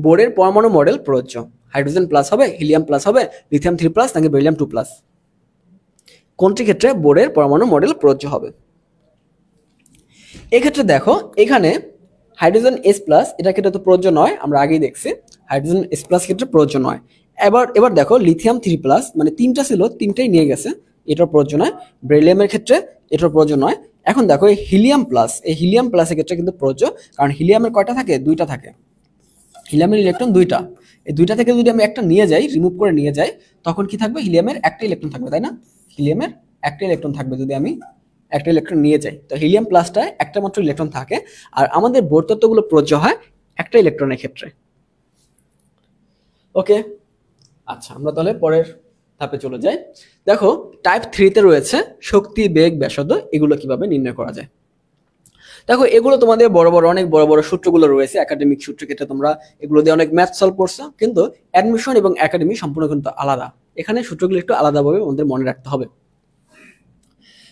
A: বোরের পরমাণু মডেল প্রযোজ্য? হাইড্রোজেন প্লাস হবে, হিলিয়াম প্লাস হবে, লিথিয়াম 3+, নাকি বেরিলিয়াম 2+? কোনটির ক্ষেত্রে বোরের পরমাণু মডেল প্রযোজ্য হবে? এক্ষেত্রে দেখো এখানে হাইড্রোজেন H+, এটা ক্ষেত্রে তো প্রযোজ্য নয়, আমরা আগেই দেখছি হাইড্রোজেন H+ ক্ষেত্রে প্রযোজ্য নয়। এবার দেখো লিথিয়াম 3+, মানে তিনটা ছিল, তিনটাই নিয়ে গেছে, এটার প্রযোজ্য নয়। বেরিলিয়ামের ক্ষেত্রে এটার প্রয়োজ্য নয়। এখন দেখো এই হিলিয়াম প্লাসের ক্ষেত্রে কিন্তু প্রযোজ্য, কারণ হিলিয়ামের কয়টা থাকে? দুইটা থাকে। হিলিয়ামের ইলেকট্রন দুইটা, এই দুইটা থেকে যদি আমি একটা নিয়ে যাই, রিমুভ করে নিয়ে যাই, তখন কি থাকবে? হিলিয়ামের একটা ইলেকট্রন থাকবে, তাই না? হিলিয়ামের একটা ইলেকট্রন থাকবে যদি আমি একটা ইলেকট্রন নিয়ে যাই। তো হিলিয়াম প্লাসটায় একটা মাত্র ইলেকট্রন থাকে, আর আমাদের বোর তত্ত্বগুলো প্রযোজ্য হয় একটা ইলেকট্রনের ক্ষেত্রে। ওকে, আচ্ছা আমরা তাহলে পরের ধাপে চলে যাই। দেখো টাইপ 3-তে রয়েছে শক্তি, বেগ, ব্যাসার্ধ, এগুলো কিভাবে নির্ণয় করা যায়। দেখো এগুলো তোমাদের অনেক বড় বড় সূত্রগুলো রয়েছে, একাডেমিক সূত্রের ক্ষেত্রে তোমরা এগুলো দিয়ে অনেক ম্যাথ সলভ করছো, কিন্তু অ্যাডমিশন এবং একাডেমি সম্পূর্ণ কিন্তু আলাদা। এখানে সূত্রগুলো একটু আলাদাভাবে আমাদের মনে রাখতে হবে।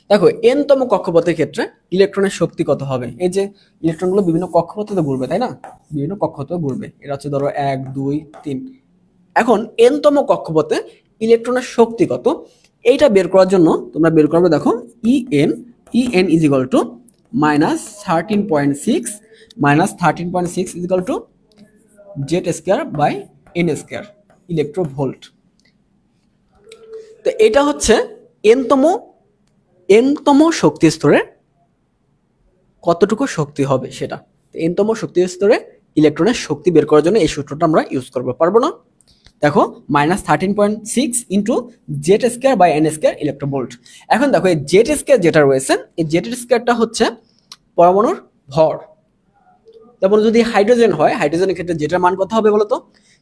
A: দেখো n-তম কক্ষপথের ক্ষেত্রে ইলেকট্রনের শক্তি কত হবে? এই যে ইলেকট্রনগুলো বিভিন্ন কক্ষপথে ঘুরবে, তাই না? বিভিন্ন কক্ষপথে ঘুরবে, এটা হচ্ছে ধরো 1 2 3। এখন n-তম কক্ষপথে ইলেকট্রনের শক্তি কত, এইটা বের করার জন্য তোমরা বের করবে, দেখো En is equal to -13.6 is equal to Z²/n² electronvolt. তো এটা হচ্ছে n-তম শক্তি স্তরে কতটুকু শক্তি হবে সেটা। n-তম শক্তি স্তরে ইলেকট্রনের শক্তি বের করার জন্য এই সূত্রটা আমরা ইউজ করবো, পারবো না? দেখো -13.6 ইন্টু Z²/n² ইলেকট্রোভোল্ট। এখন দেখো এই Z² যেটা রয়েছে, এই Z² হচ্ছে পরমাণুর ভর। যেমন যদি হাইড্রোজেন হয়, হাইড্রোজেনের ক্ষেত্রে যেটার মান কত হবে বলতো?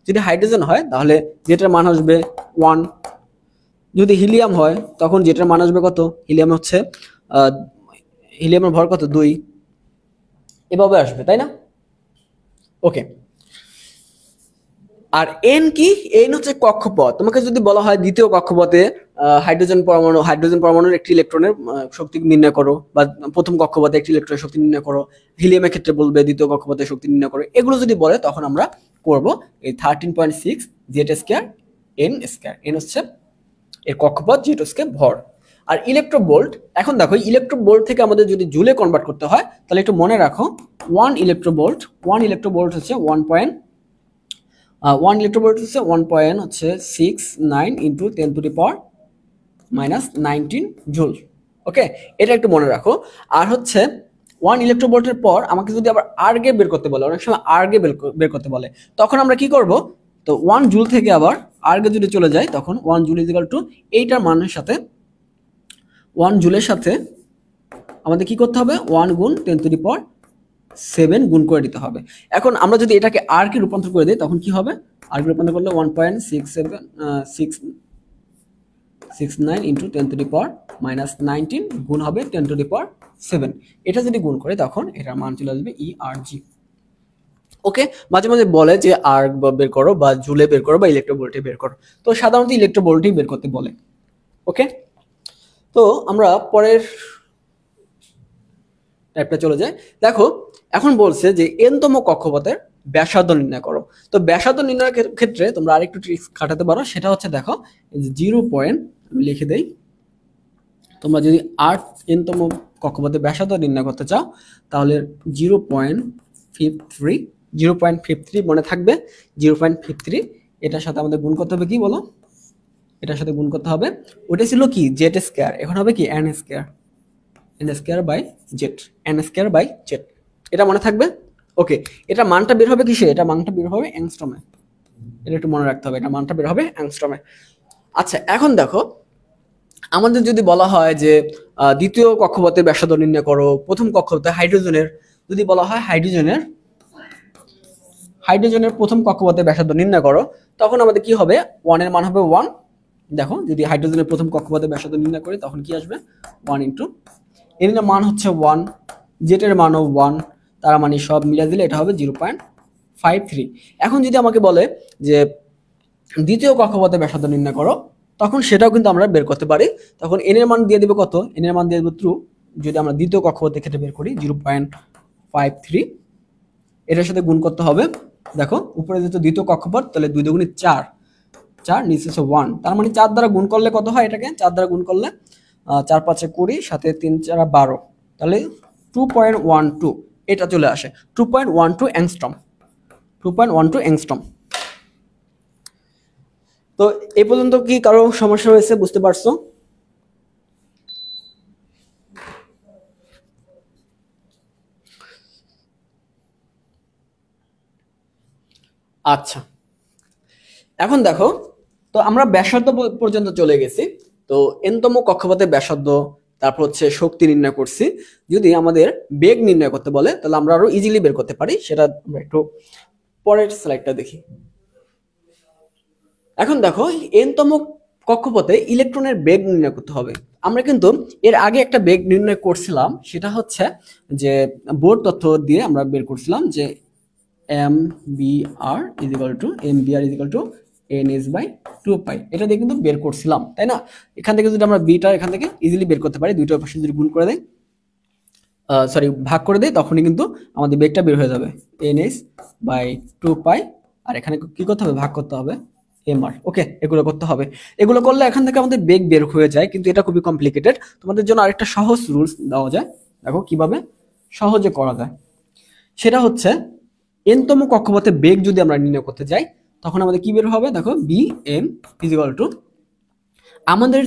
A: যদি হাইড্রোজেন হয় তাহলে যেটার মান আসবে 1। যদি হিলিয়াম হয় তখন যেটার মান আসবে কত? হিলিয়ামের ভর কত? 2। এভাবে আসবে, তাই না? ওকে, আর এন কি? এন হচ্ছে কক্ষপথ। তোমাকে যদি বলা হয় দ্বিতীয় কক্ষপথে হাইড্রোজেন পরমাণুর একটি ইলেকট্রনের শক্তি নির্ণয় করো, বা প্রথম কক্ষপথে একটি ইলেকট্রনের শক্তি নির্ণয় করো, হিলিয়ামের ক্ষেত্রে বলবে দ্বিতীয় কক্ষপথে শক্তি নির্ণয় করো, এগুলো যদি বলে তখন আমরা করব এই 13.6 Z square n square. N হচ্ছে এর কক্ষপথ, জেড হচ্ছে ভর। আর ইলেকট্রোভোল্ট, এখন দেখো ইলেকট্রোভোল্ট থেকে আমাদের যদি জুলে কনভার্ট করতে হয় তাহলে একটু মনে রাখো 1 ইলেকট্রোভোল্ট হচ্ছে 1.69 ইন্টু 10⁻⁻19 জুল। ওকে, এটা একটু মনে রাখো। আর হচ্ছে 1 ইলেকট্রোভোল্টের পর আমাকে যদি আবার আর্গে বের করতে বলে, অনেক সময় আর্গে বের করতে বলে, তখন আমরা কি করব? তো 1 জুল থেকে আবার আর্গে যদি চলে যায় তখন 1 জুল ইকুয়াল টু এইটার মানের সাথে 1 জুলের সাথে আমাদের কি করতে হবে? 1 গুণ 10⁻7 গুণ করে দিতে হবে। এখন আমরা যদি এটাকে আর্গে রূপান্তর করে দিই তখন কি হবে? আর্গে রূপান্তর করলে 1.69 ইন্টু 10⁻⁻19 গুণ হবে 10⁻7। এটা যদি গুণ করে তখন এটার মান চলে আসবে ERG। ওকে, মাঝে মাঝে বলে যে আর্গ বের করো, বা জুলে বের করো, বা ইলেকট্রোভোল্টে বের করো। তো সাধারণত ইলেকট্রোভোল্টেই বের করতে বলে। ওকে, তো আমরা পরের টাইপটা চলে যায়। দেখো এখন বলছে যে এনতম কক্ষপথের ব্যাসার্ধ নির্ণয় করো। তো ব্যাসার্ধ নির্ণয়ের ক্ষেত্রে তোমরা আরেকটু ট্রিক্স খাটাতে পারো, সেটা হচ্ছে দেখো 0. আমি লিখে দেই। তোমরা যদি 8 এনতম কক্ষপথের ব্যাসার্ধ নির্ণয় করতে চাও তাহলে 0.53 মনে থাকবে। 0.53 এটার সাথে আমাদের গুণ করতে হবে কি বলো? এটার সাথে গুণ করতে হবে, ওটা ছিল কি জেড স্কয়ার, এখন হবে কি n square. N square by z, n square by z, এটা মনে থাকবে। ওকে, এটা মানটা বের হবে কিসে? এটা মানটা বের হবে অ্যাংস্ট্রমে। এটা একটু মনে রাখতে হবে, এটা মানটা বের হবে অ্যাংস্ট্রমে। আচ্ছা, এখন দেখো আমাদের যদি বলা হয় যে দ্বিতীয় কক্ষপথে ব্যাসার্ধ নির্ণয় করো, প্রথম কক্ষপথে হাইড্রোজেনের যদি বলা হয় হাইড্রোজেনের প্রথম কক্ষপথে ব্যাসার্ধ নির্ণয় করো, তখন আমাদের কি হবে? 1 এর মান হবে 1। দেখো যদি হাইড্রোজেনের প্রথম কক্ষপথে ব্যাসার্ধ নির্ণয় করি তখন কি আসবে? 1 ইন্টু এন এর মান হচ্ছে 1, জেড এর মানও 1, তার মানে সব মিলিয়ে দিলে এটা হবে 0.53। এখন যদি আমাকে বলে যে দ্বিতীয় কক্ষপথে ব্যাসার্ধ নির্ণয় করো, তখন সেটাও কিন্তু আমরা বের করতে পারি। তখন এন এর মান দিয়ে দেবে কত? এন এর মান দিয়ে দেবে যদি আমরা দ্বিতীয় কক্ষপথের ক্ষেত্রে বের করি 0.53, এটার সাথে গুণ করতে হবে। দেখো উপরে যেহেতু দ্বিতীয় কক্ষপথ, তাহলে 2 দুগুণে 4, নিচে 1, তার মানে 4 দ্বারা গুণ করলে কত হয়? এটাকে 4 দ্বারা গুণ করলে 4 5 20, সাথে 3 4 12, তাহলে 2.12 এটা চলে আসে। 2.12 অ্যাংস্ট্রম, 2.12 অ্যাংস্ট্রম। তো এই পর্যন্ত কি কারো সমস্যা হয়েছে? বুঝতে পারছো? আচ্ছা, এখন দেখো তো আমরা ব্যাসার্ধ পর্যন্ত চলে গেছি। তো এনতম কক্ষপথের ব্যাসার্ধ, তারপর হচ্ছে শক্তি নির্ণয় করছি। যদি আমাদের বেগ নির্ণয় করতে বলে তাহলে আমরা আরো ইজিলি বের করতে পারি, সেটা আমরা একটু পরের স্লাইডটা দেখি। এখন দেখো এনতম কক্ষপথে ইলেকট্রনের বেগ নির্ণয় করতে হবে। আমরা কিন্তু এর আগে একটা বেগ নির্ণয় করছিলাম, সেটা হচ্ছে যে বোর তথ্য দিয়ে আমরা বের করছিলাম যে mvr is equal to ns/2π। এটা দিয়ে কিন্তু বের করছিলাম, তাই না? এখান থেকে যদি আমরা বিটা এখান থেকে ইজিলি বের করতে পারি, দুইটা পাশে যদি গুণ করে দেয়, ভাগ করে দেয়, তখনই কিন্তু আমাদের বেগটা বের হয়ে যাবে ns/2π। আর এখানে কি করতে হবে? ভাগ করতে হবে mr। ওকে, এগুলো করতে হবে। এগুলো করলে এখান থেকে আমাদের বেগ বের হয়ে যায়, কিন্তু এটা খুবই কমপ্লিকেটেড। তোমাদের জন্য আরেকটা সহজ রুলস দেওয়া যায়, দেখো কিভাবে সহজে করা যায়। সেটা হচ্ছে এনতম কক্ষপথে বেগ যদি আমরা নির্ণয় করতে যাই তখন আমাদের কি বের হবে? দেখো bm ইজ ইকুয়াল টু আমাদের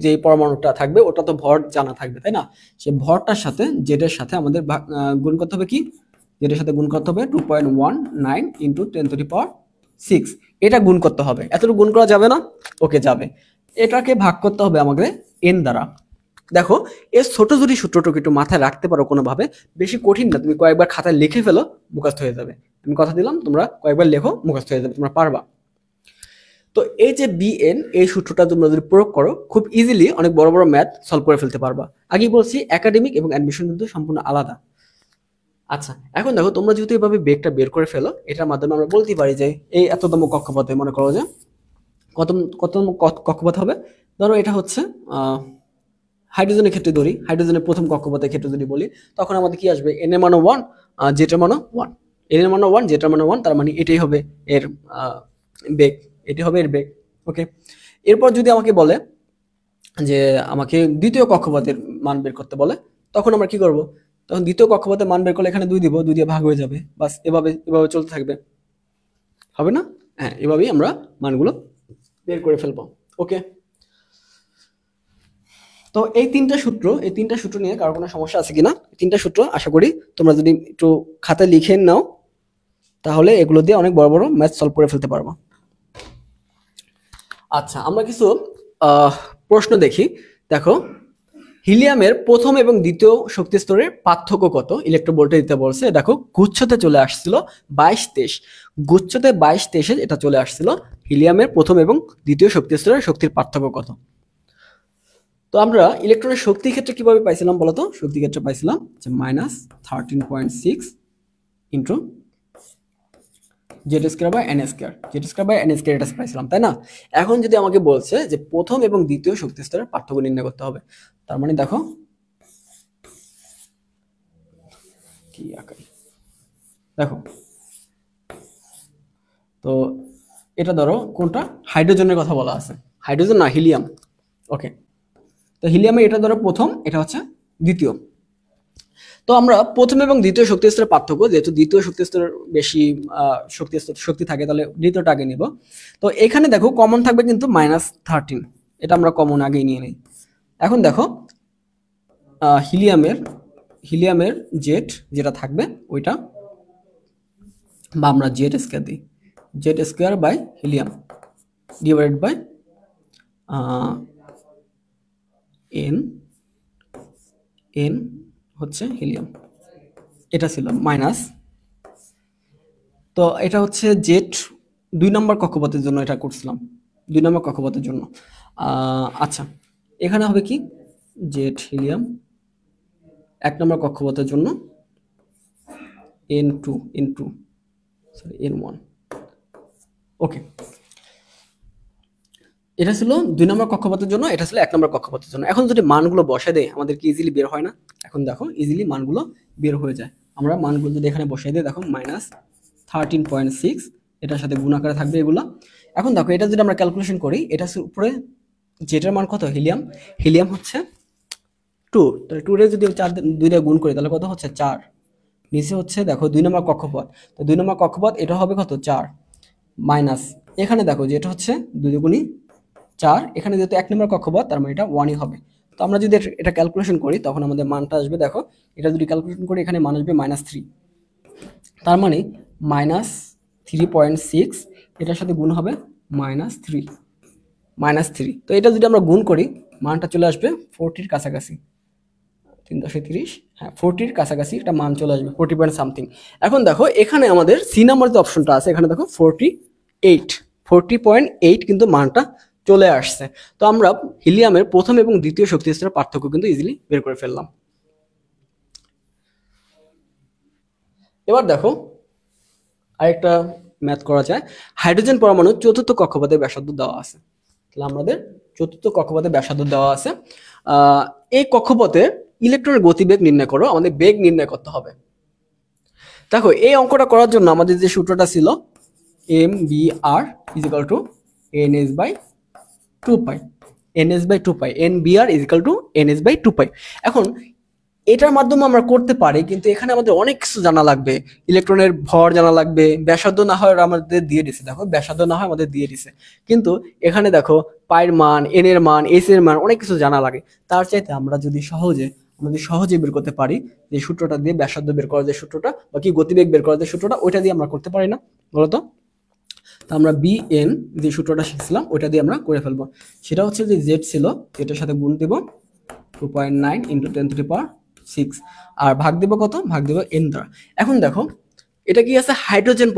A: যেই পরমাণুটা থাকবে ওটা তো ভর জানা থাকবে, তাই না? সেই ভরটার সাথে জেডের সাথে আমাদের গুণ করতে হবে কি? জেডের সাথে গুণ করতে হবে 2.19 ইন্টু 10⁻6। এটা গুণ করতে হবে। এতটুকু গুণ করা যাবে না? ওকে, যাবে। এটাকে ভাগ করতে হবে আমাদের এন দ্বারা। দেখো এর ছোট যদি সূত্রটুকু একটু মাথায় রাখতে পারো কোনোভাবে, বেশি কঠিন না, তুমি কয়েকবার খাতায় লিখে ফেলো, মুখস্থ হয়ে যাবে। আমি কথা দিলাম তোমরা কয়েকবার লেখো, মুখস্থ হয়ে যাবে, তোমরা পারবা। তো এই যে বিএন, এই সূত্রটা তোমরা যদি প্রয়োগ করো খুব ইজিলি অনেক বড় বড় ম্যাথ সলভ করে ফেলতে পারবা। আগেই বলছি একাডেমিক এবং অ্যাডমিশন কিন্তু সম্পূর্ণ আলাদা। আচ্ছা, এখন দেখো তোমরা যেহেতু এভাবে বেগটা বের করে ফেলো, এটার মাধ্যমে আমরা বলতে পারি যে এই এততম কক্ষপথে মনে করো যে কততম কক্ষপথ হবে। ধরো এটা হচ্ছে হাইড্রোজেনের ক্ষেত্রে ধরি, হাইড্রোজেনের প্রথম কক্ষপথের ক্ষেত্রে যদি বলি, তখন আমাদের কি আসবে, এন এর মানও 1, জেটার মানও 1, এন এর মানও 1, জেটার মানও 1, তার মানে এটাই হবে এর বেগ, এটি হবে এর বেগ। ওকে, এরপর যদি আমাকে বলে যে আমাকে দ্বিতীয় কক্ষপথের মান বের করতে বলে, তখন আমরা কি করব, তখন দ্বিতীয় কক্ষপথের মান বের করলে এখানে 2 দিব, 2 দিয়ে ভাগ হয়ে যাবে, বাস এভাবে এভাবে চলতে থাকবে, হবে না? হ্যাঁ, এভাবেই আমরা মানগুলো বের করে ফেলবো। ওকে, তো এই তিনটা সূত্র নিয়ে কারো কোনো সমস্যা আছে কিনা? তিনটা সূত্র আশা করি তোমরা যদি একটু খাতায় লিখে নাও, তাহলে এগুলো দিয়ে অনেক বড় বড় ম্যাথ সলভ করে ফেলতে পারবো। আচ্ছা, আমরা কিছু প্রশ্ন দেখি। দেখো, হিলিয়ামের প্রথম এবং দ্বিতীয় শক্তি স্তরের পার্থক্য কত ইলেকট্রোভোল্টে দিতে বলছে। দেখো, গুচ্ছতে চলে আসছিল 22-23, গুচ্ছতে 22-23 এটা চলে আসছিল হিলিয়ামের প্রথম এবং দ্বিতীয় শক্তি স্তরের শক্তির পার্থক্য কত। তো আমরা ইলেকট্রনের শক্তি ক্ষেত্রে কিভাবে পাইছিলাম বলতো? শক্তি ক্ষেত্রে পাইছিলাম যে -13.6 into z square by n square, z square by n square এটা পাইছিলাম, তাই না? এখন যদি আমাকে বলছে যে প্রথম এবং দ্বিতীয় শক্তি স্তরের পার্থক্য নির্ণয় করতে হবে, তার মানে দেখো কি আকার, দেখো তো এটা ধরো কোনটা, হাইড্রোজেনের কথা বলা আছে, হাইড্রোজেন না হিলিয়াম। ওকে, তো হিলিয়ামে এটা ধরো প্রথম, এটা হচ্ছে দ্বিতীয়। তো আমরা প্রথম এবং দ্বিতীয় শক্তি স্তরের পার্থক্য, যেহেতু দ্বিতীয় শক্তি স্তরের বেশি শক্তি থাকে, তাহলে দ্বিতীয়টা আগে নিব। তো এখানে দেখো কমন থাকবে কিন্তু -13, এটা আমরা কমন আগেই নিয়ে নিই। এখন দেখো হিলিয়ামের জেড যেটা থাকবে ওইটা, বা আমরা জেড স্কয়ার দিই, z square by helium divided by n হচ্ছে হিলিয়াম, এটা ছিল মাইনাস। তো এটা হচ্ছে জেড 2 নম্বর কক্ষপথের জন্য এটা করছিলাম, 2 নম্বর কক্ষপথের জন্য। আচ্ছা, এখানে হবে কি, জেড হিলিয়াম 1 নম্বর কক্ষপথের জন্য N1। ওকে, এটা ছিল 2 নম্বর কক্ষপথের জন্য, এটা ছিল 1 নম্বর কক্ষপথের জন্য। এখন যদি মানগুলো বসাই দেয় আমাদের কি ইজিলি বের হয় না? এখন দেখো ইজিলি মানগুলো বের হয়ে যায়। আমরা মানগুলো যদি এখানে বসাই দিই, দেখো -13.6 এটার সাথে গুণ আকারে থাকবে এগুলো। এখন দেখো এটা যদি আমরা ক্যালকুলেশন করি, এটা উপরে জেটার মান কত, হিলিয়াম হচ্ছে 2, তাহলে 2 এর যদি 4 2 দিয়ে গুণ করি তাহলে কত হচ্ছে 4, নিচে হচ্ছে দেখো 2 নম্বর কক্ষপথ, তো 2 নম্বর কক্ষপথ এটা হবে কত 4 মাইনাস, এখানে দেখো যে এটা হচ্ছে 2 দুগুণী 4, এখানে যেহেতু 1 নম্বর কক্ষপথ তার মানে এটা 1ই হবে। তো আমরা যদি এটা ক্যালকুলেশন করি তখন আমাদের মানটা আসবে, দেখো এটা যদি ক্যালকুলেশন করি এখানে মান আসবে -3, তার মানে -3.6 এটার সাথে গুণ হবে -3। তো এটা যদি আমরা গুণ করি মানটা চলে আসবে 40-র কাছাকাছি, 3.30, হ্যাঁ 40-র কাছাকাছি একটা মান চলে আসবে, 40 পয়েন্ট সামথিং। এখন দেখো এখানে আমাদের সি নাম্বার যে অপশনটা আছে, এখানে দেখো 40.8 কিন্তু মানটা চলে আসছে। তো আমরা হিলিয়ামের প্রথম এবং দ্বিতীয় শক্তি স্তরের পার্থক্য কিন্তু ইজিলি বের করে ফেললাম। এবার দেখো আরেকটা ম্যাথ করা যায়। হাইড্রোজেন পরমাণু চতুর্থ কক্ষপথের ব্যাসার্ধ দেওয়া আছে, তাহলে আমাদের চতুর্থ কক্ষপথের ব্যাসার্ধ দেওয়া আছে। এই কক্ষপথে ইলেকট্রনের গতিবেগ নির্ণয় করো, আমাদের বেগ নির্ণয় করতে হবে। দেখো এই অঙ্কটা করার জন্য আমাদের যে সূত্রটা ছিল mvr = ns/2π, ns/2π, nbr = ns/2π। এখন এটার মাধ্যমে আমরা করতে পারি, কিন্তু এখানে আমাদের অনেক কিছু জানা লাগবে, ইলেকট্রনের ভর জানা লাগবে, ব্যাসার্ধ না হয় আমাদের দিয়ে দিছে, দেখো ব্যাসার্ধ না হয় আমাদের দিয়ে দিছে, কিন্তু এখানে দেখো পাইর মান, এন এর মান, এস এর মান অনেক কিছু জানা লাগে। তার চাইতে আমরা যদি সহজে বের করতে পারি, যে সূত্রটা দিয়ে ব্যাসার্ধ বের করার যে সূত্রটা, বা কি গতিবেগ বের করার যে সূত্রটা, ওইটা দিয়ে আমরা করতে পারি না বলতো? তো আমরা bn যে সূত্রটা শিখছিলাম ওইটা দিয়ে আমরা করে ফেলবো। সেটা হচ্ছে যে জেড ছিল, এটার সাথে গুণ দেব 2.9 × 10⁶, আর ভাগ দেব কত, ভাগ দেব n দ্বারা। এখন দেখো এটা কি আছে, হাইড্রোজেন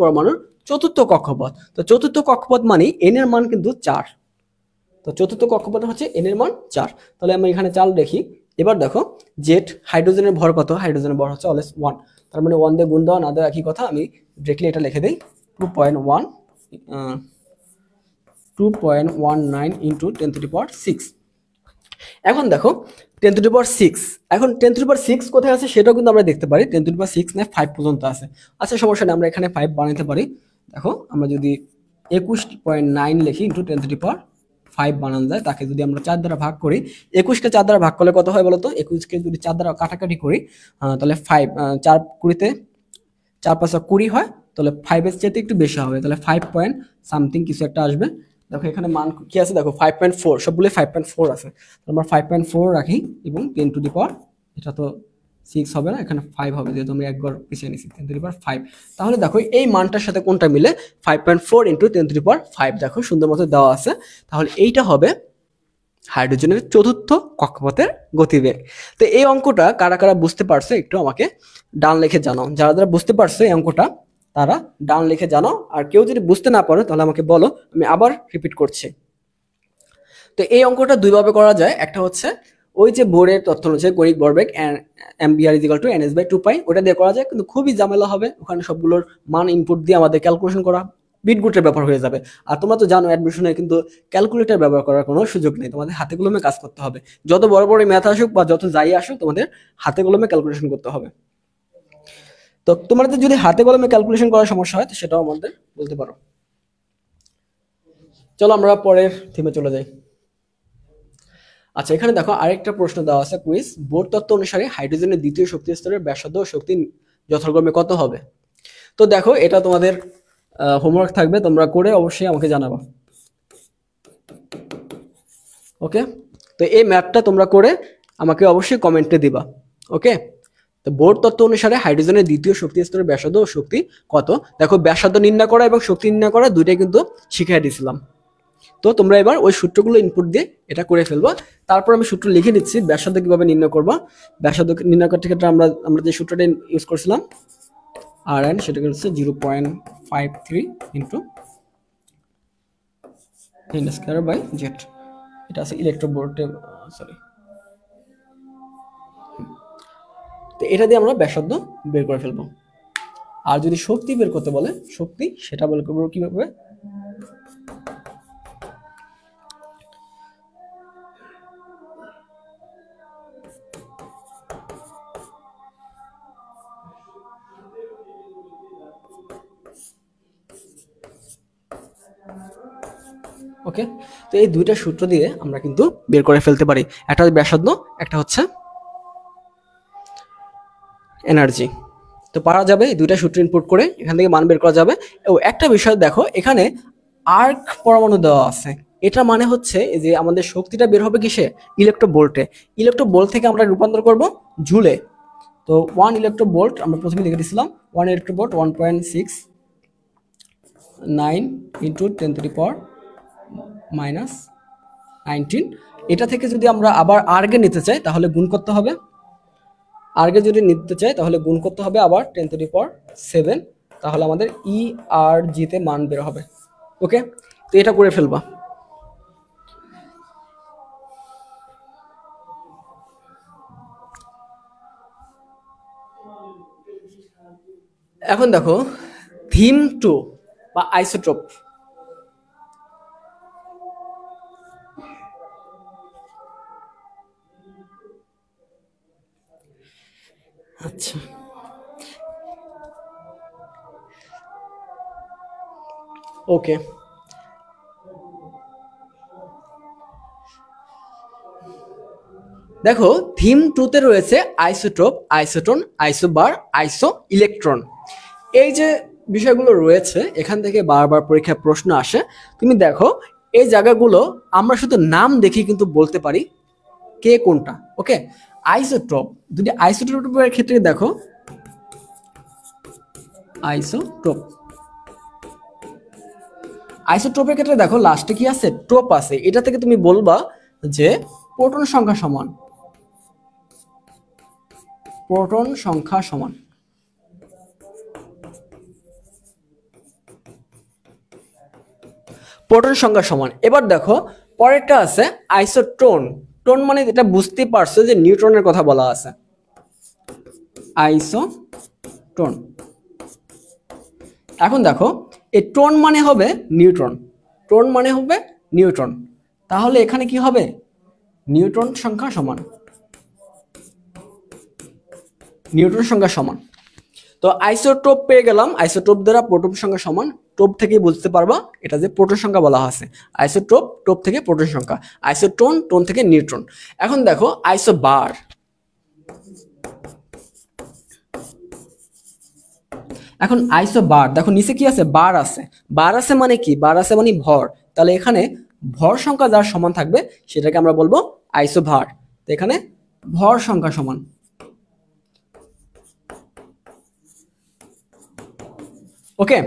A: পরমাণুর চতুর্থ কক্ষপথ। তো চতুর্থ কক্ষপথ মানে n এর মান কিন্তু 4, তো চতুর্থ কক্ষপথ হচ্ছে n এর মান 4। তাহলে আমরা এখানে 4 দেখি, এবার দেখো জেড হাইড্রোজেনের ভর কত, হাইড্রোজেনের ভর হচ্ছে অলওয়েজ 1, তার মানে 1 দিয়ে গুণ দেওয়া না দেওয়া একই কথা, আমি ডিরেক্টলি এটা লিখে দিই 2.19 ইন্টু 10⁶। এখন দেখো 10⁶, এখন 10⁶ কোথায় আছে সেটাও কিন্তু আমরা দেখতে পারি, 10⁶ না 5 পর্যন্ত আছে। আচ্ছা সমস্যা নেই, আমরা এখানে 5 বানাতে পারি। দেখো আমরা যদি 21.9 লিখি ইন্টু 10⁵ বানানো যায়, তাকে যদি আমরা 4 দ্বারা ভাগ করি, 21কে 4 দ্বারা ভাগ করলে কত হয় বলতো, 21কে যদি 4 দ্বারা কাটাকাটি করি তাহলে 5 4 20তে 4 5 20 হয়, তাহলে 5 এর চেয়ে একটু বেশি হবে, তাহলে 5 পয়েন্ট সামথিং কিছু একটা আসবে। দেখো এখানে মান কি আছে, দেখো 5.4, সবগুলো 5.4 আছে, আমরা 5.4 রাখি এবং 10⁵, এটা তো 6 হবে না, এখানে 5 হবে যেহেতু আমি একবার পিছিয়ে নিয়েছি, 10⁵। তাহলে দেখো এই মানটার সাথে কোনটা মিলে, 5.4 ইন্টু 10⁵, দেখো সুন্দর মতো দেওয়া আছে, তাহলে এইটা হবে হাইড্রোজেনের চতুর্থ কক্ষপথের গতিবেগ। তো এই অঙ্কটা কারা কারা বুঝতে পারছে একটু আমাকে ডান লিখে জানাও, যারা যারা বুঝতে পারছে এই অঙ্কটা তারা ডান লিখে জানাও, আর কেউ যদি বুঝতে না পারো তাহলে আমাকে বলো, আমি আবার রিপিট করছি। তো এই অঙ্কটা দুইভাবে করা যায়, একটা হচ্ছে ওই যে বোর্ডের তথ্য অনুযায়ী কৌণিক ভরবেগ mvr = ns/2π, ওটা দিয়ে করা যায়, কিন্তু খুবই ঝামেলা হবে, ওখানে সবগুলোর মান ইনপুট দিয়ে আমাদের ক্যালকুলেশন করা বিটগুটের ব্যাপার হয়ে যাবে। আর তোমরা তো জানো অ্যাডমিশনে কিন্তু ক্যালকুলেটর ব্যবহার করার কোনো সুযোগ নেই, তোমাদের হাতে কলমে কাজ করতে হবে, যত বড় বড় ম্যাথ আসুক বা যত যাই আসুক তোমাদের হাতে কলমে ক্যালকুলেশন করতে হবে। তো তোমাদের যদি হাতে কলমে ক্যালকুলেশন করার সমস্যা হয় তো সেটাও আমাদের বলতে পারো। চলো আমরা পরের থিমে চলে যাই। আচ্ছা এখানে দেখো আরেকটা প্রশ্ন দেওয়া আছে কুইজ, বোর তত্ত্ব অনুসারে হাইড্রোজেনের দ্বিতীয় শক্তি স্তরের ব্যাসার্ধ ও শক্তি যথাক্রমে কত হবে। তো দেখো এটা তোমাদের হোমওয়ার্ক থাকবে, তোমরা করে অবশ্যই আমাকে জানাবা। ওকে, তো এই ম্যাথটা তোমরা করে আমাকে অবশ্যই কমেন্টে দিবা। ওকে, তো বোর তত্ত্ব অনুসারে হাইড্রোজেনের দ্বিতীয় শক্তি স্তরের ব্যাসার্ধ ও শক্তি কত। দেখো ব্যাসার্ধ নির্ণয় করা এবং শক্তি নির্ণয় করা দুইটাই কিন্তু শিখিয়ে দিয়েছিলাম, তো তোমরা এবার ওই সূত্রগুলো ইনপুট দিয়ে এটা করে ফেলবো। তারপর আমি সূত্র লিখে নিচ্ছি ব্যাসার্ধ কিভাবে নির্ণয় করবো। ব্যাসার্ধ নির্ণয় করতে ক্ষেত্রে আমরা যে সূত্রটা ইউজ করছিলাম Rn, সেটা হচ্ছে 0.53 ইন্টু n²/z, এটা আছে ইলেকট্রোভোল্টে, সরি। তো এটা দিয়ে আমরা ব্যাসার্ধ বের করে ফেলবো। আর যদি শক্তি বের করতে বলে শক্তি, সেটা বের করবো কিভাবে, ওকে। তো এই দুইটা সূত্র দিয়ে আমরা কিন্তু বের করে ফেলতে পারি, একটা ব্যাসার্ধ, একটা হচ্ছে এনার্জি। তো পারা যাবে এই দুইটা সূত্র ইনপুট করে এখান থেকে মান বের করা যাবে। ও একটা বিষয় দেখো, এখানে আর্ক পরমাণু দেওয়া আছে, এটা মানে হচ্ছে যে আমাদের শক্তিটা বের হবে কিসে, ইলেকট্রোভোল্টে। ইলেকট্রোভোল্ট থেকে আমরা রূপান্তর করব জুলে। তো 1 ইলেকট্রোভোল্ট আমরা প্রথমে লিখে দিয়েছিলাম, 1 ইলেকট্রোভোল্ট 1.69 ইন্টু 10⁻⁻⁹। এটা থেকে যদি আমরা আবার আর্গে নিতে চাই তাহলে গুণ করতে হবে, আর্গে যদি নিতে চাই তাহলে গুণ করতে হবে আবার 10⁷, তাহলে আমাদের ERG তে মান বের হবে। ওকে, তো এটা করে ফেলবা। এখন দেখো থিম 2 বা আইসোটোপ। আচ্ছা ওকে, দেখো থিম 2তে রয়েছে আইসোটোপ, আইসোটোন, আইসোবার, আইসো ইলেকট্রন। এই যে বিষয়গুলো রয়েছে এখান থেকে বারবার পরীক্ষায় প্রশ্ন আসে। তুমি দেখো এই জায়গাগুলো আমরা শুধু নাম দেখি কিন্তু বলতে পারি কে কোনটা। ওকে, আইসোটোপ, যদি আইসোটোপের ক্ষেত্রে দেখো আইসোটোপ, আইসোটোপের ক্ষেত্রে দেখো লাস্টে কি আছে, টোপ আছে, এটা থেকে তুমি বলবা যে প্রোটন সংখ্যা সমান, প্রোটন সংখ্যা সমান। প্রোটন সংখ্যা সমান। এবার দেখো পরেরটা আছে আইসোটোন, টোন মানে এটা বুঝতে পারছো যে নিউট্রনের কথা বলা আছে, আইসোটোন। এখন দেখো এই টোন মানে হবে নিউট্রন, টোন মানে হবে নিউট্রন, তাহলে এখানে কি হবে, নিউট্রন সংখ্যা সমান, নিউট্রন সংখ্যা সমান। তো আইসোটোপ পেয়ে গেলাম, আইসোটোপ দ্বারা প্রোটন সংখ্যা সমান, টোপ থেকে বুঝতে পারবা এটা যে প্রোটন সংখ্যা বলা আছে, আইসোটোপ টোপ থেকে প্রোটন সংখ্যা, আইসোটোন টোন থেকে নিউট্রন। এখন দেখো আইসোবার, এখন আইসোবার দেখো নিচে কি আছে, বার আছে, বার আছে মানে কি, বার আছে মানে ভর, তাহলে এখানে ভর সংখ্যা যার সমান থাকবে সেটাকে আমরা বলবো আইসোভার। তো এখানে ভর সংখ্যা সমান। ওকে,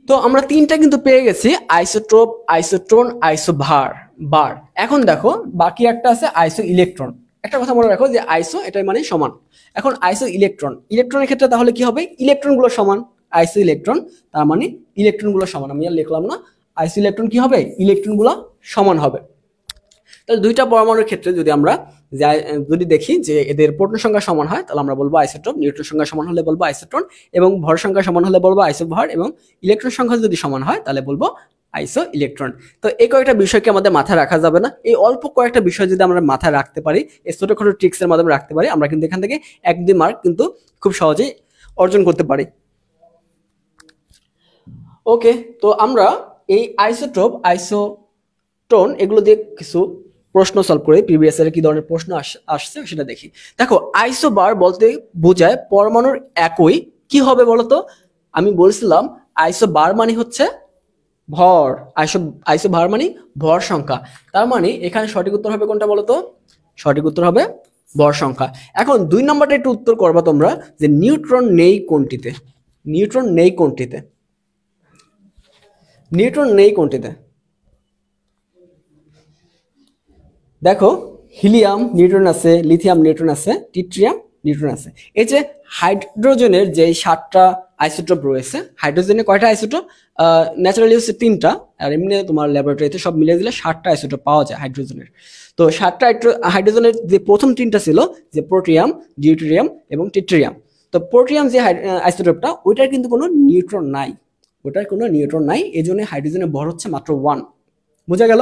A: তো আমরা তিনটা কিন্তু পেয়ে গেছি, আইসোটোপ, আইসোটোন, আইসোভার বার। এখন দেখো বাকি একটা আছে আইসো ইলেকট্রন। একটা কথা মনে রাখো যে আইসো এটাই মানে সমান। এখন আইসো ইলেকট্রন, ইলেকট্রনের ক্ষেত্রে তাহলে কি হবে, ইলেকট্রনগুলো সমান, আইসো ইলেকট্রন তার মানে ইলেকট্রনগুলো সমান, আমি আর লিখলাম না, আইসো ইলেকট্রন কি হবে, ইলেকট্রনগুলো সমান হবে। তাহলে দুইটা পরমাণুর ক্ষেত্রে যদি আমরা যদি দেখি যে এদের প্রোটন সংখ্যা সমান হয় তাহলে আমরা বলবো আইসোটোপ, নিউট্রন সংখ্যা সমান হলে বলবো আইসোটোন, এবং ভর সংখ্যা সমান হলে বলবো আইসোভার, এবং ইলেকট্রন সংখ্যা যদি সমান হয় তাহলে বলবো আইসো ইলেকট্রন। তো এই কয়েকটা বিষয়কে আমাদের মাথায় রাখা যাবে না, এই অল্প কয়েকটা বিষয় যদি আমরা মাথায় রাখতে পারি, এই ছোটখাটো ট্রিক্সের মাধ্যমে রাখতে পারি, আমরা কিন্তু এখান থেকে 1-2 মার্ক কিন্তু খুব সহজেই অর্জন করতে পারি। ওকে, তো আমরা এই আইসোটোপ, আইসোটোন এগুলো দিয়ে কিছু প্রশ্ন সলভ করে প্রিভিয়াস ইয়ারে কি ধরনের প্রশ্ন আসছে সেটা দেখি। দেখো আইসোবার বলতে বোঝায় পরমাণুর একই কি হবে বলতো, আমি বলছিলাম আইসোবার মানে হচ্ছে ভর, আইসোবার মানে ভর সংখ্যা, তার মানে এখানে সঠিক উত্তর হবে কোনটা বলতো, সঠিক উত্তর হবে ভর সংখ্যা। এখন 2 নম্বরটা একটু উত্তর করবা তোমরা যে নিউট্রন নেই কোনটিতে, নিউট্রন নেই কোনটিতে, নিউট্রন নেই কোনটিতে। দেখো হিলিয়াম নিউট্রন আছে, লিথিয়াম নিউট্রন আছে, ট্রিটিয়াম নিউট্রন আছে। এই যে হাইড্রোজেনের যে 7টা আইসোটোপ রয়েছে, হাইড্রোজেনের কয়টা আইসোটোপ, ন্যাচারালি হচ্ছে 3টা, আর এমনি তোমার ল্যাবরেটরিতে সব মিলে দিলে 7টা আইসোটোপ পাওয়া যায় হাইড্রোজেনের। তো 7টা হাইড্রোজেনের যে প্রথম 3টা ছিল যে প্রোটিয়াম, ডিউটেরিয়াম এবং ট্রিটিয়াম। তো প্রোটিয়াম যে আইসোটোপটা ওইটার কিন্তু কোনো নিউট্রন নাই, ওটার কোনো নিউট্রন নাই, এই জন্য হাইড্রোজেনের ভর হচ্ছে মাত্র 1। বোঝা গেল?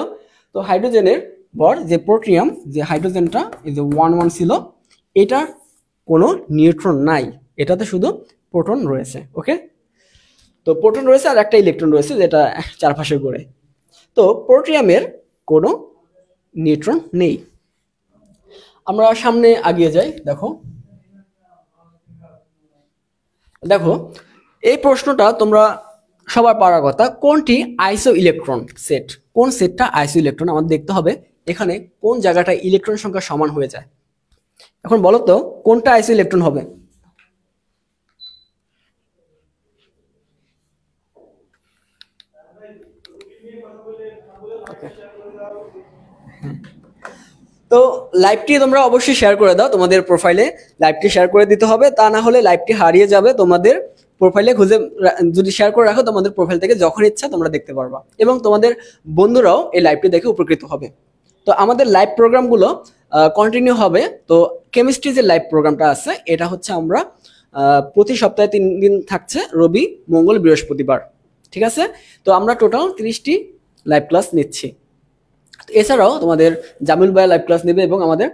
A: তো হাইড্রোজেনের ভর যে প্রোটিয়াম, যে হাইড্রোজেনটা এই যে 1 ছিল, এটার কোনো নিউট্রন নাই, এটাতে শুধু প্রোটন রয়েছে। ওকে, তো প্রোটন রয়েছে আর একটা ইলেকট্রন রয়েছে যেটা চারপাশে ঘোরে। তো প্রোটিয়ামের কোনো নিউট্রন নেই। আমরা সামনে আগিয়ে যাই। দেখো দেখো এই প্রশ্নটা তোমরা সবার পারার কথা, কোনটি আইসো ইলেকট্রন সেট, কোন সেটটা আইসো ইলেকট্রন আমাদের দেখতে হবে, এখানে কোন জায়গাটা ইলেকট্রন সংখ্যা সমান হয়ে যায়। এখন বলো তো কোনটা আইসো ইলেকট্রন হবে। তো লাইভটি তোমরা অবশ্যই শেয়ার করে দাও, তোমাদের প্রোফাইলে লাইভটি শেয়ার করে দিতে হবে, তা না হলে লাইভটি হারিয়ে যাবে। তোমাদের প্রোফাইলে খুঁজে যদি শেয়ার করে রাখো, তোমাদের প্রোফাইল থেকে যখন ইচ্ছা তোমরা দেখতে পারবা, এবং তোমাদের বন্ধুরাও এই লাইভটি দেখে উপকৃত হবে। তো আমাদের লাইভ প্রোগ্রামগুলো কন্টিনিউ হবে। তো কেমিস্ট্রি যে লাইভ প্রোগ্রামটা আছে এটা হচ্ছে আমরা প্রতি সপ্তাহে 3 দিন থাকছে, রবি, মঙ্গল, বৃহস্পতিবার। ঠিক আছে, তো আমরা টোটাল 30টি লাইভ ক্লাস নিচ্ছি। এছাড়াও তোমাদের জামিল ভাই লাইভ ক্লাস নেবে, এবং আমাদের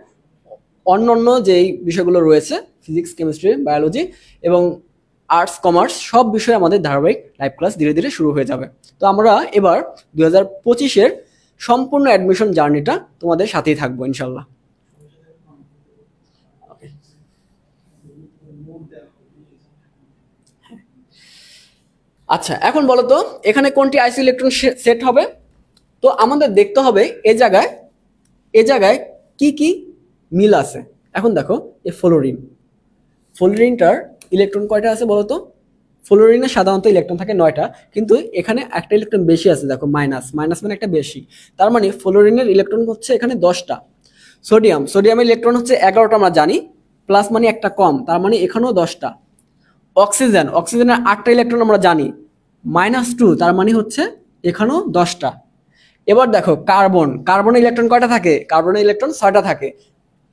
A: অন্যান্য যেই বিষয়গুলো রয়েছে ফিজিক্স, কেমিস্ট্রি, বায়োলজি এবং আর্টস, কমার্স সব বিষয়ে আমাদের ধারাবাহিক লাইভ ক্লাস ধীরে ধীরে শুরু হয়ে যাবে। তো আমরা এবার 2025-এর সম্পূর্ণ অ্যাডমিশন জার্নিটা তোমাদের সাথেই থাকবো ইনশাল্লাহ। আচ্ছা, এখন বলো তো এখানে কোনটি আইসো ইলেকট্রন সেট হবে। তো আমাদের দেখতে হবে এ জায়গায় কি কি মিল আছে। এখন দেখো এই ফ্লোরিনটার ইলেকট্রন কয়টা আছে বলো তো। ফ্লোরিনে সাধারণত ইলেকট্রন থাকে 9টা, কিন্তু এখানে একটা ইলেকট্রন বেশি আছে, দেখো মাইনাস মানে একটা বেশি, তার মানে ফ্লোরিনের ইলেকট্রন হচ্ছে এখানে 10টা। সোডিয়ামের ইলেকট্রন হচ্ছে 11টা আমরা জানি, প্লাস মানে একটা কম, তার মানে এখানেও 10টা। অক্সিজেনের 8টা ইলেকট্রন আমরা জানি, -2, তার মানে হচ্ছে এখানেও 10টা। এবার দেখো কার্বন, কার্বনের ইলেকট্রন কয়টা থাকে? কার্বনের ইলেকট্রন 6টা থাকে,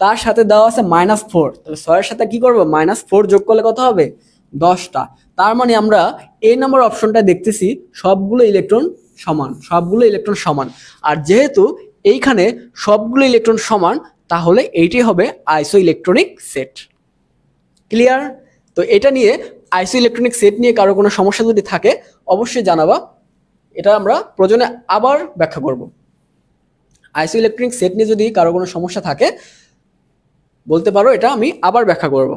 A: তার সাথে দেওয়া আছে -4, তাহলে 6 এর সাথে কি করবো, -4 যোগ করলে কত হবে? 10টা। তার মানে আমরা এই নাম্বার অপশনটা দেখতেছি সবগুলো ইলেকট্রন সমান, সবগুলো ইলেকট্রন সমান। আর যেহেতু এইখানে সবগুলো ইলেকট্রন সমান, তাহলে এইটাই হবে আইসো ইলেকট্রনিক সেট। ক্লিয়ার? তো এটা নিয়ে আইসো ইলেকট্রনিক সেট নিয়ে কারো কোনো সমস্যা যদি থাকে অবশ্যই জানাবা, এটা আমরা প্রয়োজনে আবার ব্যাখ্যা করব। আইসো ইলেকট্রনিক সেট নিয়ে যদি কারো কোনো সমস্যা থাকে বলতে পারো, এটা আমি আবার ব্যাখ্যা করব।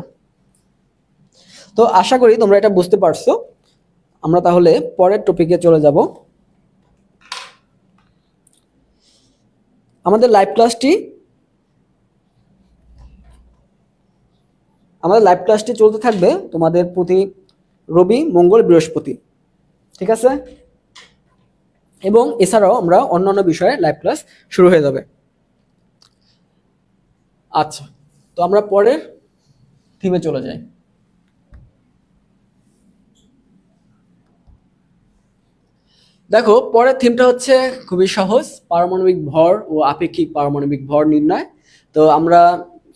A: তো আশা করি তোমরা এটা বুঝতে পারছো। আমরা তাহলে পরের টপিকে চলে যাব। আমাদের লাইভ ক্লাসটি চলতে থাকবে তোমাদের প্রতি রবি, মঙ্গল, বৃহস্পতি, ঠিক আছে? এবং এছাড়াও আমরা অন্যান্য বিষয়ে লাইভ ক্লাস শুরু হয়ে যাবে। আচ্ছা, তো আমরা পরের থিমে চলে যাই। দেখো, পরের থিমটা হচ্ছে খুবই সহজ, পারমাণবিক ভর ও আপেক্ষিক পারমাণবিক ভর নির্ণয়। তো আমরা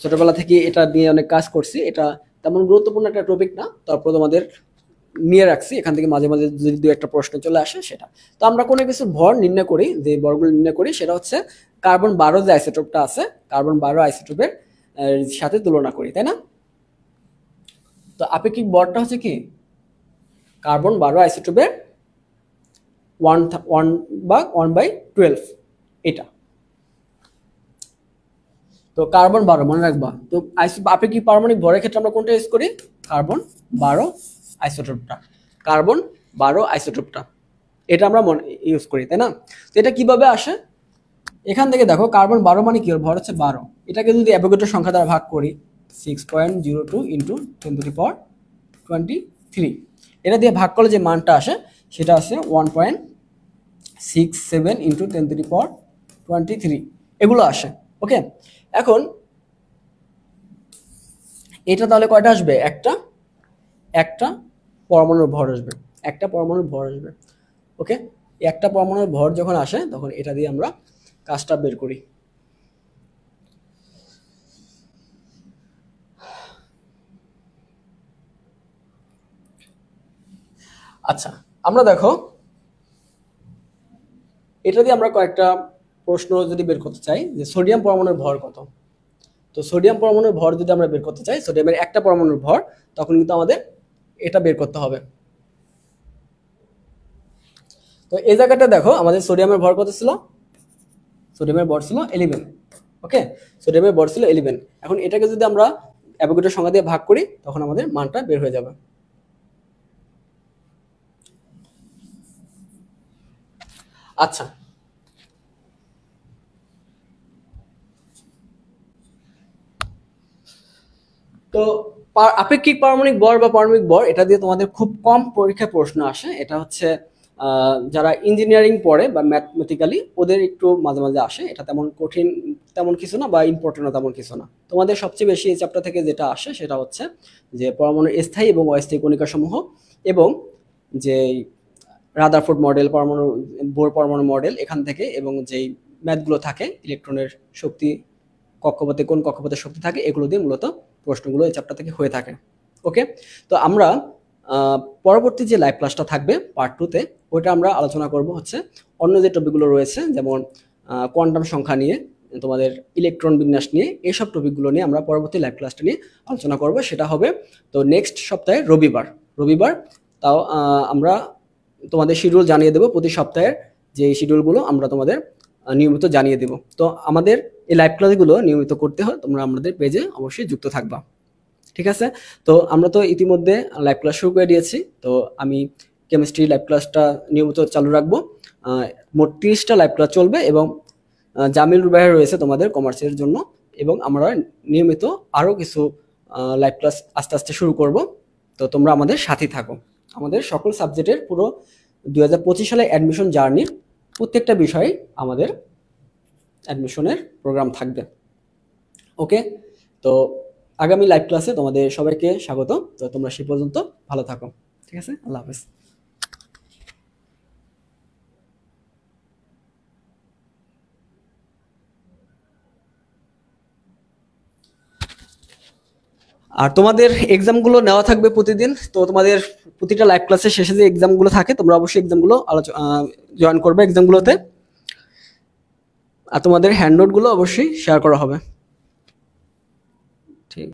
A: ছোটবেলা থেকে এটা নিয়ে অনেক কাজ করছি, এটা তেমন গুরুত্বপূর্ণ একটা টপিক না, তারপর তোমাদের নিয়ে রাখছি, এখান থেকে মাঝে মাঝে যদি দু একটা প্রশ্ন চলে আসে সেটা। তো আমরা কোনো কিছু ভর নির্ণয় করি, যে ভরগুলো নির্ণয় করি সেটা হচ্ছে কার্বন 12 যে আইসোটোপটা আছে, কার্বন 12 আইসোটোপের সাথে তুলনা করি, তাই না? তো আপেক্ষিক ভরটা হচ্ছে কি, কার্বন 12 আইসোটোপের 1/12 এটা। তো কার্বন 12 মনে রাখবা। তো আপেক্ষিক পারমাণবিক ভরের ক্ষেত্রে আমরা কোনটা ইউজ করি? কার্বন 12 আইসোটোপটা, কার্বন 12 আইসোটোপটা এটা আমরা ইউজ করি, তাই না? তো এটা কিভাবে আসে? এখান থেকে দেখো, কার্বন 12 মানে কি, ভর হচ্ছে 12, এটাকে যদি অ্যাভোগাড্রো সংখ্যা দ্বারা ভাগ করি 6.02 ইন্টু 10⁻23, এটা দিয়ে ভাগ করলে যে মানটা আসে সেটা আছে 1.67 ইন্টু 10⁻23, এগুলো আসে। ওকে, এখন এটা তাহলে কয়টা আসবে? একটা পরমাণুর ভর আসবে, একটা পরমাণুর ভর আসবে। ওকে, একটা পরমাণুর ভর যখন আসে তখন এটা দিয়ে আমরা কাজটা বের করি। আচ্ছা, আমরা দেখো এটা দিয়ে আমরা কয়েকটা প্রশ্ন যদি বের করতে চাই, যে সোডিয়াম পরমাণুর ভর কত। তো সোডিয়াম পরমাণুর ভর যদি আমরা বের করতে চাই, সোডিয়ামের একটা পরমাণুর ভর, তখন কিন্তু আমাদের এটা বের করতে হবে। তো এই জায়গাটা দেখো, আমাদের সোডিয়ামের ভর কত ছিল? সোডিয়ামের ভর ছিল 11। ওকে, সোডিয়ামের ভর ছিল 11। এখন এটাকে যদি আমরা অ্যাভোগাড্রো সংখ্যা দিয়ে ভাগ করি তখন আমাদের মানটা বের হয়ে যাবে। আচ্ছা, তো আপেক্ষিক পারমাণবিক ভর বা পারমাণবিক ভর, এটা দিয়ে তোমাদের খুব কম পরীক্ষায় প্রশ্ন আসে। এটা হচ্ছে যারা ইঞ্জিনিয়ারিং পড়ে বা ম্যাথমেটিক্যালি, ওদের একটু মাঝে মাঝে আসে। এটা তেমন কঠিন তেমন কিছু না, বা ইম্পর্টেন্ট তেমন কিছু না। তোমাদের সবচেয়ে বেশি এই চ্যাপ্টার থেকে যেটা আসে সেটা হচ্ছে যে পরমাণুর স্থায়ী এবং অস্থায়ী কণিকা সমূহ, এবং যে রাদারফোর্ড মডেল, বোর পরমাণু মডেল, এখান থেকে, এবং যেই ম্যাথগুলো থাকে ইলেকট্রনের শক্তি, কক্ষপথে কোন কক্ষপথে শক্তি থাকে, এগুলো দিয়ে মূলত প্রশ্নগুলো এই চ্যাপ্টার থেকে হয়ে থাকে। ওকে, তো আমরা পরবর্তী যে লাইভ ক্লাসটা থাকবে পার্ট 2-তে, ওইটা আমরা আলোচনা করব হচ্ছে অন্য যে টপিকগুলো রয়েছে, যেমন কোয়ান্টাম সংখ্যা নিয়ে, তোমাদের ইলেকট্রন বিন্যাস নিয়ে, এইসব টপিকগুলো নিয়ে আমরা পরবর্তী লাইভ ক্লাসটা নিয়ে আলোচনা করব। সেটা হবে তো নেক্সট সপ্তাহে রবিবার। তাও আমরা তোমাদের শিডিউল জানিয়ে দেবো, প্রতি সপ্তাহের যে শিডিউলগুলো আমরা তোমাদের নিয়মিত জানিয়ে দেব। তো আমাদের এই লাইভ ক্লাসগুলো নিয়মিত করতে হয়, তোমরা আমাদের পেজে অবশ্যই যুক্ত থাকবা, ঠিক আছে? তো আমরা তো ইতিমধ্যে লাইভ ক্লাস শুরু করে দিয়েছি, তো আমি কেমিস্ট্রি লাইভ ক্লাসটা নিয়মিত চালু রাখবো। মোট 30টা লাইভ ক্লাস চলবে, এবং জামিল রুবাইর রয়েছে তোমাদের কমার্সের জন্য, এবং আমরা নিয়মিত আরও কিছু লাইভ ক্লাস আস্তে আস্তে শুরু করব। তো তোমরা আমাদের সাথে থাকো। আমাদের সকল সাবজেক্টের পুরো 2025 সালে অ্যাডমিশন জার্নির প্রত্যেকটা বিষয়ে আমাদের অ্যাডমিশনের প্রোগ্রাম থাকবে। ওকে, তো আগামী লাইভ ক্লাসে তোমাদের সবাইকে স্বাগত। তো তোমরা সেই পর্যন্ত ভালো থাকো, ঠিক আছে? আল্লাহ হাফেজ। আর তোমাদের এক্সামগুলো নেওয়া থাকবে প্রতিদিন, তো তোমাদের প্রতিটা লাইভ ক্লাসের শেষে যে এক্সামগুলো থাকে তোমরা অবশ্যই এক্সামগুলো জয়েন করবে এক্সামগুলোতে। আর তোমাদের হ্যান্ড নোটগুলো অবশ্যই শেয়ার করা হবে। ঠিক।